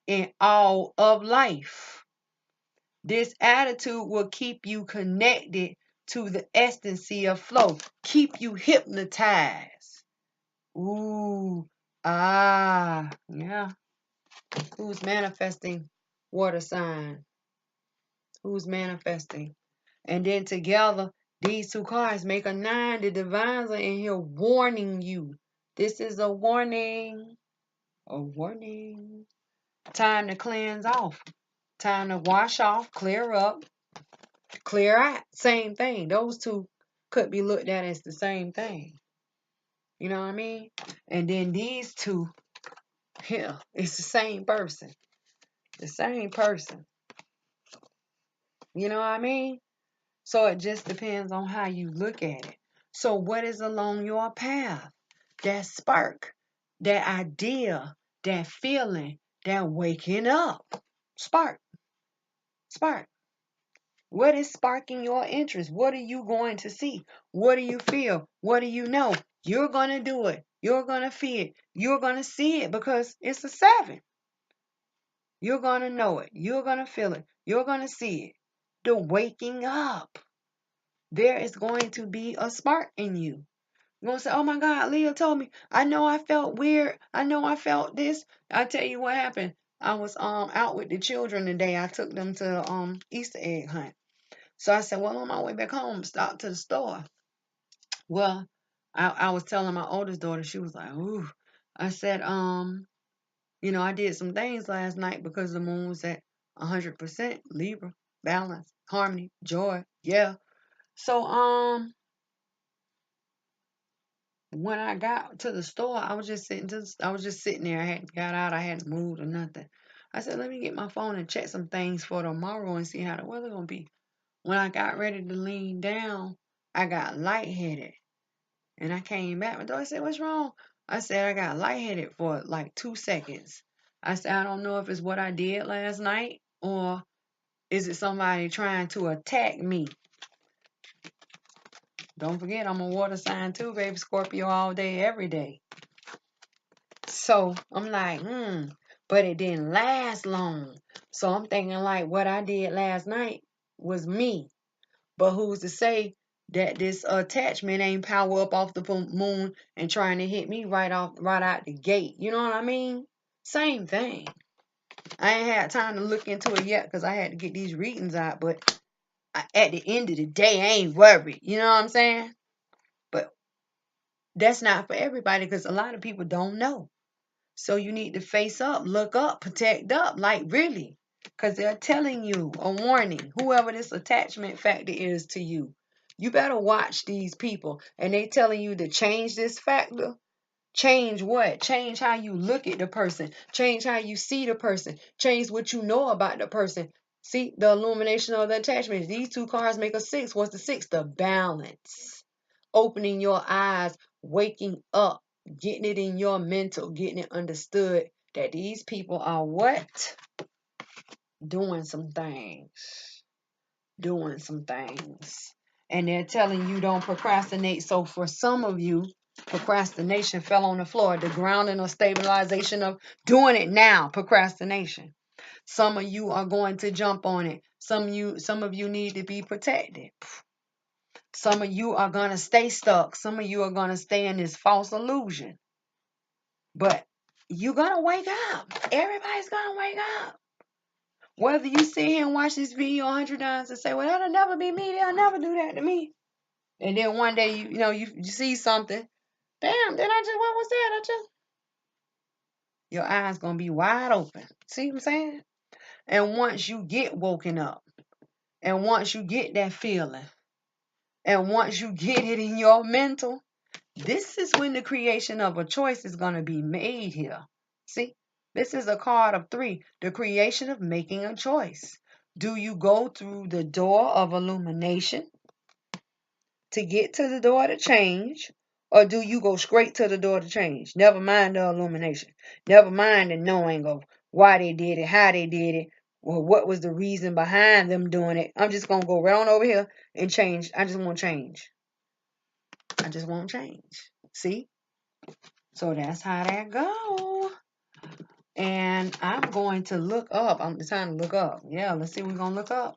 in all of life. This attitude will keep you connected to the ecstasy of flow, keep you hypnotized. Ooh, yeah. Who's manifesting? Water sign. Who's manifesting? And then together, these two cards make a 9. The divines are in here warning you. This is a warning. A warning. Time to cleanse off. Time to wash off, clear up, clear out. Same thing. Those two could be looked at as the same thing. You know what I mean? And then these two here, it's the same person. The same person. You know what I mean? So it just depends on how you look at it. So what is along your path? That spark, that idea, that feeling, that waking up. Spark. Spark. What is sparking your interest? What are you going to see? What do you feel? What do you know? You're going to do it. You're going to feel it. You're going to see it because it's a 7. You're going to know it. You're going to feel it. You're going to see it. The waking up. There is going to be a spark in you. You're going to say, oh my God, Leah told me. I know I felt weird. I know I felt this. I tell you what happened. I was out with the children today. I took them to Easter egg hunt. So I said, well, on my way back home, stop to the store. Well, I was telling my oldest daughter, she was like, ooh. I said, I did some things last night because the moon was at 100% Libra, balance, harmony, joy. Yeah. So, when I got to the store, I was just sitting there. I hadn't got out. I hadn't moved or nothing. I said, let me get my phone and check some things for tomorrow and see how the weather gonna be. When I got ready to lean down, I got lightheaded. And I came back. My daughter said, what's wrong? I said, I got lightheaded for like 2 seconds. I said, I don't know if it's what I did last night or is it somebody trying to attack me? Don't forget, I'm a water sign too, baby. Scorpio all day, every day. So I'm like, but it didn't last long. So I'm thinking like what I did last night was me. But who's to say that this attachment ain't power up off the moon and trying to hit me right out the gate? You know what I mean? Same thing. I ain't had time to look into it yet because I had to get these readings out. But at the end of the day, I ain't worried. You know what I'm saying? But that's not for everybody because a lot of people don't know. So you need to face up, look up, protect up, like really. Because they're telling you a warning, whoever this attachment factor is to you. You better watch these people. And they telling you to change this factor. Change what? Change how you look at the person. Change how you see the person. Change what you know about the person. See, the illumination of the attachment. These two cards make a 6. What's the 6? The balance. Opening your eyes, waking up, getting it in your mental, getting it understood that these people are what? Doing some things. Doing some things. And they're telling you don't procrastinate. So for some of you, procrastination fell on the floor. The grounding or stabilization of doing it now. Procrastination. Some of you are going to jump on it. Some of you need to be protected. Some of you are going to stay stuck. Some of you are going to stay in this false illusion. But you're going to wake up. Everybody's going to wake up. Whether you sit here and watch this video 100 times and say, well, that'll never be me. They'll never do that to me. And then one day, you see something. Damn, what was that? Your eyes going to be wide open. See what I'm saying? And once you get woken up, and once you get that feeling, and once you get it in your mental, this is when the creation of a choice is going to be made here. See, this is a card of 3, the creation of making a choice. Do you go through the door of illumination to get to the door to change, or do you go straight to the door to change? Never mind the illumination. Never mind the knowing of why they did it, how they did it, or what was the reason behind them doing it. I'm just going to go right on over here and change. I just want change. I just want change. See? So that's how that go. And I'm going to look up. It's time to look up. Yeah, let's see what we're going to look up.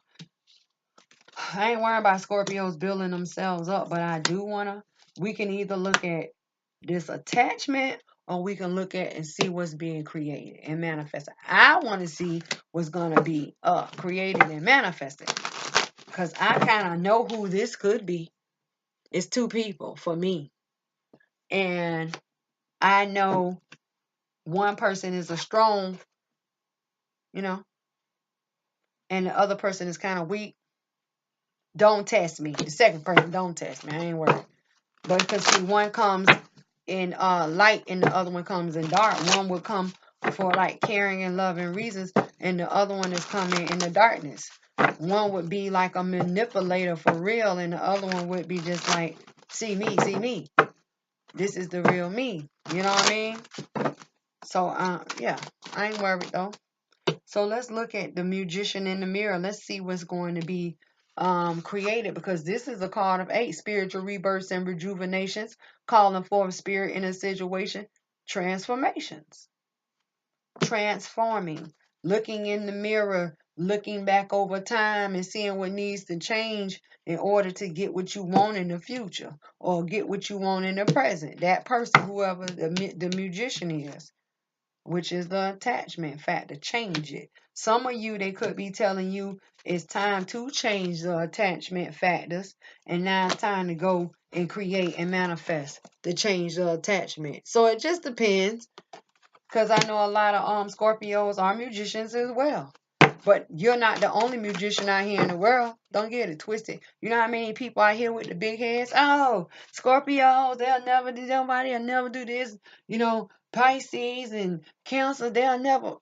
I ain't worrying about Scorpios building themselves up, but I do want to. We can either look at this attachment or we can look at and see what's being created and manifested. I want to see what's going to be created and manifested because I kind of know who this could be. It's two people for me. And I know one person is a strong, you know, and the other person is kind of weak. Don't test me. The second person, don't test me. I ain't worried. But because see, one comes in light and the other one comes in dark. One would come for like caring and loving reasons, and the other one is coming in the darkness. One would be like a manipulator for real, and the other one would be just like, see me. This is the real me. You know what I mean? So yeah, I ain't worried though. So let's look at the magician in the mirror. Let's see what's going to be created, because this is a card of 8 spiritual rebirths and rejuvenations, calling forth spirit in a situation, transformations, transforming, looking in the mirror, looking back over time and seeing what needs to change in order to get what you want in the future or get what you want in the present. That person, whoever the magician is, which is the attachment factor, change it. Some of you, they could be telling you it's time to change the attachment factors, and now it's time to go and create and manifest to change the attachment. So it just depends, because I know a lot of Scorpios are musicians as well. But you're not the only musician out here in the world. Don't get it twisted. You know how many people out here with the big heads? Oh, Scorpios, they'll never do, nobody will never do this. You know, Pisces and Cancer, they'll never.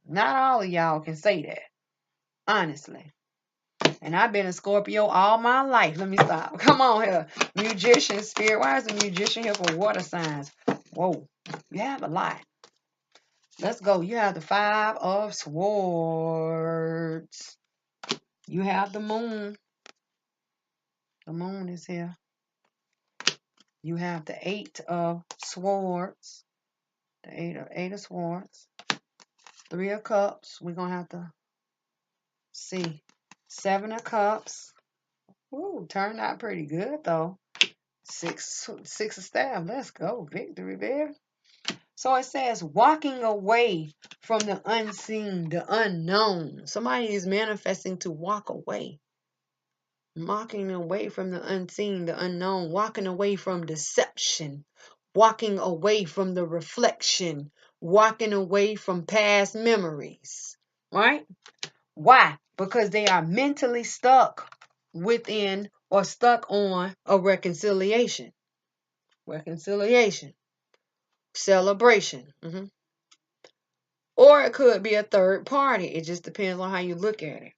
Not all of y'all can say that, honestly. And I've been a Scorpio all my life. Let me stop. Come on here. Musician spirit. Why is a musician here for water signs? Whoa. You have a lot. Let's go. You have the 5 of Swords. You have the moon. The moon is here. You have the 8 of Swords. The 8 of Swords. 3 of Cups. We're going to have to see. 7 of Cups. Ooh, turned out pretty good though. 6 of Staff. Let's go. Victory, baby. So it says walking away from the unseen, the unknown. Somebody is manifesting to walk away. Walking away from the unseen, the unknown. Walking away from deception. Walking away from the reflection. Walking away from past memories. Right? Why? Because they are mentally stuck within or stuck on a reconciliation. Reconciliation. Celebration. Or it could be a third party. It just depends on how you look at it.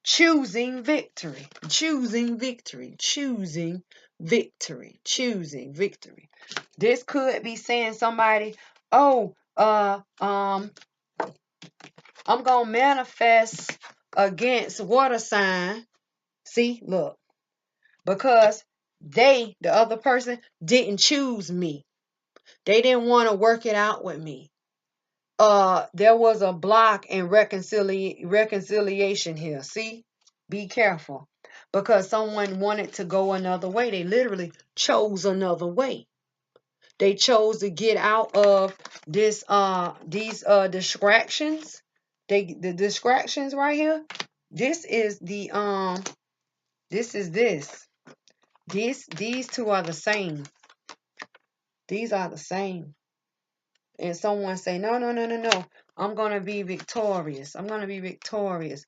Choosing victory. Choosing victory. Choosing victory. Choosing victory. This could be saying somebody, oh, I'm gonna manifest against water sign. See, look. Because the other person, didn't choose me. They didn't want to work it out with me. There was a block in reconciliation here. See, be careful, because someone wanted to go another way. They literally chose another way. They chose to get out of these distractions. The distractions right here. This is this. These two are the same. These are the same. And someone say, no. I'm going to be victorious. I'm going to be victorious.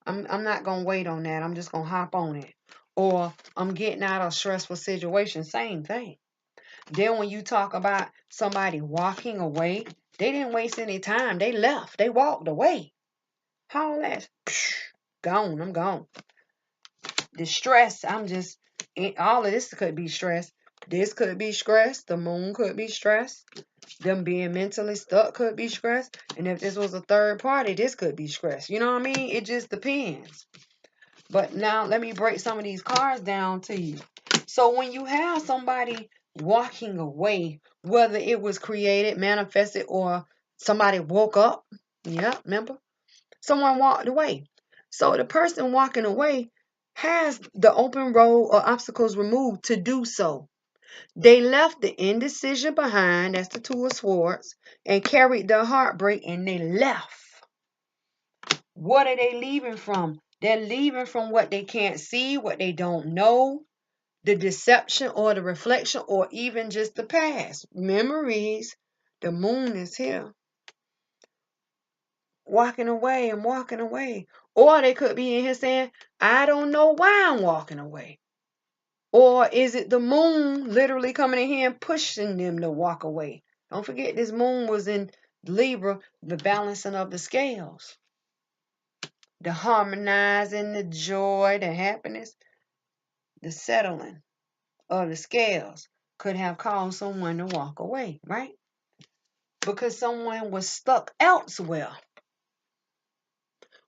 I'm not going to wait on that. I'm just going to hop on it. Or I'm getting out of a stressful situation. Same thing. Then when you talk about somebody walking away, they didn't waste any time. They left. They walked away. How that? Gone. I'm gone. The stress, all of this could be stress. This could be stress. The moon could be stress. Them being mentally stuck could be stress. And if this was a third party, this could be stress. You know what I mean? It just depends. But now let me break some of these cards down to you. So when you have somebody walking away, whether it was created, manifested, or Somebody woke up. Yeah, remember? Someone walked away. So the person walking away has the open road or obstacles removed to do so. They left the indecision behind, that's the Two of Swords, and carried the heartbreak, and they left. What are they leaving from? They're leaving from what they can't see, what they don't know, the deception or the reflection, or even just the past. Memories. The moon is here. Walking away and walking away. Or they could be in here saying, I don't know why I'm walking away. Or is it the moon literally coming in here and pushing them to walk away? Don't forget this moon was in Libra, the balancing of the scales. The harmonizing, the joy, the happiness, the settling of the scales could have caused someone to walk away, right? Because someone was stuck elsewhere.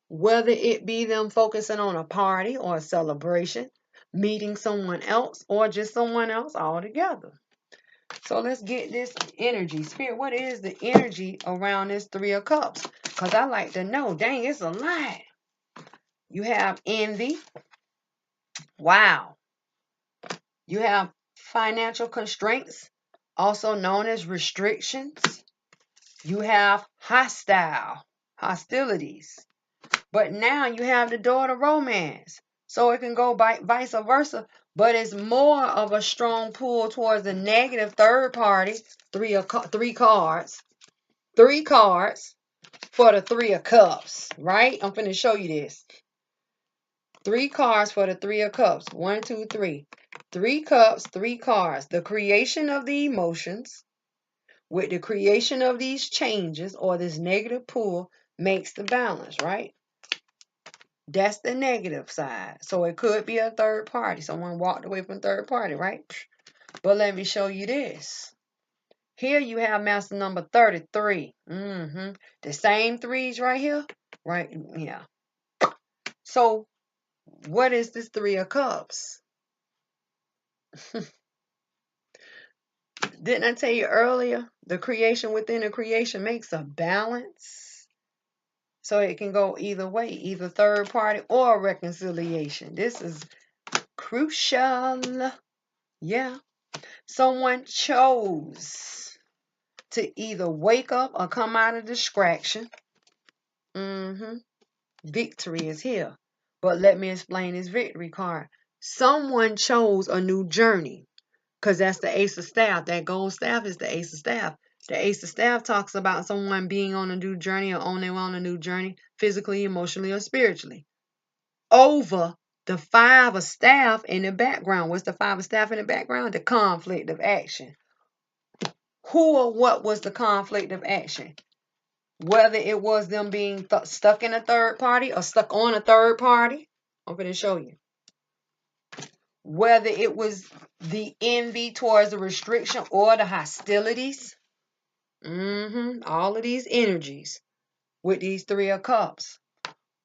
Whether it be them focusing on a party or a celebration, meeting someone else, or just someone else altogether. So let's get this energy. Spirit, what is the energy around this Three of Cups? Because I like to know. Dang, it's a lot. You have envy. Wow. You have financial constraints, also known as restrictions. You have hostilities. But now you have the door to romance. So it can go vice versa. But it's more of a strong pull towards the negative third party. Three cards. Three cards for the Three of Cups, right? I'm going to show you this. Three cards for the Three of Cups. 1, 2, 3. 3 cups, 3 cards. The creation of the emotions with the creation of these changes or this negative pull makes the balance, right? That's the negative side. So it could be a third party. Someone walked away from third party, right? But let me show you this. Here you have master number 33. The same threes right here. Right? Yeah. So what is this Three of Cups? Didn't I tell you earlier? The creation within the creation makes a balance. So it can go either way, either third party or reconciliation. This is crucial. Yeah. Someone chose to either wake up or come out of distraction. Victory is here. But let me explain this victory card. Someone chose a new journey. Because that's the Ace of Staff. That gold staff is the Ace of Staff. The Ace of Staff talks about someone being on a new journey or on their way on a new journey, physically, emotionally, or spiritually. Over the Five of Staff in the background. What's the Five of Staff in the background? The conflict of action. Who or what was the conflict of action? Whether it was them being stuck in a third party or stuck on a third party. I'm going to show you. Whether it was the envy towards the restriction or the hostilities. All of these energies with these Three of Cups.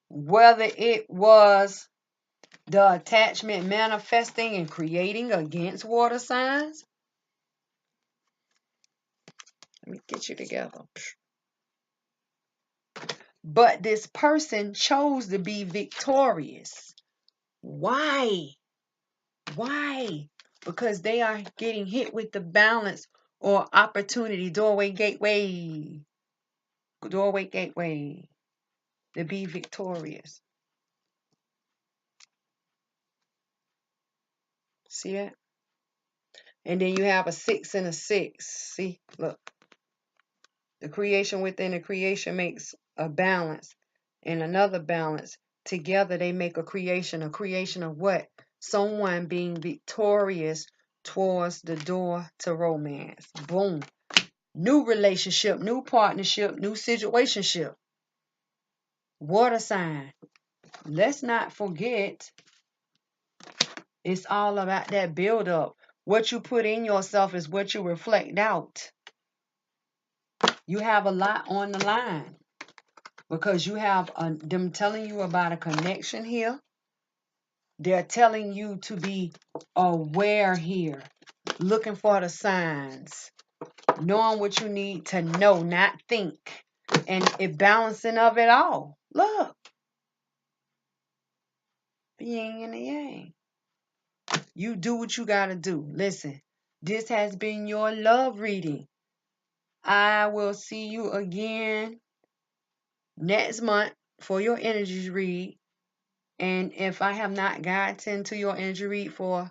Whether it was the attachment manifesting and creating against water signs. Let me get you together. But this person chose to be victorious. Why? Why? Because they are getting hit with the balance or opportunity, doorway, gateway. Doorway, gateway. To be victorious. See it? And then you have a 6 and a 6. See? Look. The creation within the creation makes a balance and another balance. Together they make a creation. A creation of what? Someone being victorious towards the door to romance. Boom. New relationship, new partnership, new situationship. Water sign. Let's not forget, it's all about that build-up. What you put in yourself is what you reflect out. You have a lot on the line because you have them telling you about a connection here. They're telling you to be aware here, looking for the signs, knowing what you need to know, not think. and it balancing of it all. Look, the yin and the yang. You do what you gotta do. Listen, this has been your love reading. I will see you again next month for your energies read. And if I have not gotten to your energy read for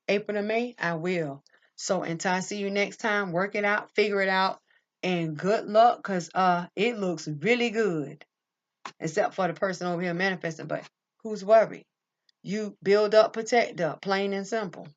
April to May, I will. So until I see you next time, work it out, figure it out, and good luck, because it looks really good. Except for the person over here manifesting, but who's worried? You build up, protect up, plain and simple.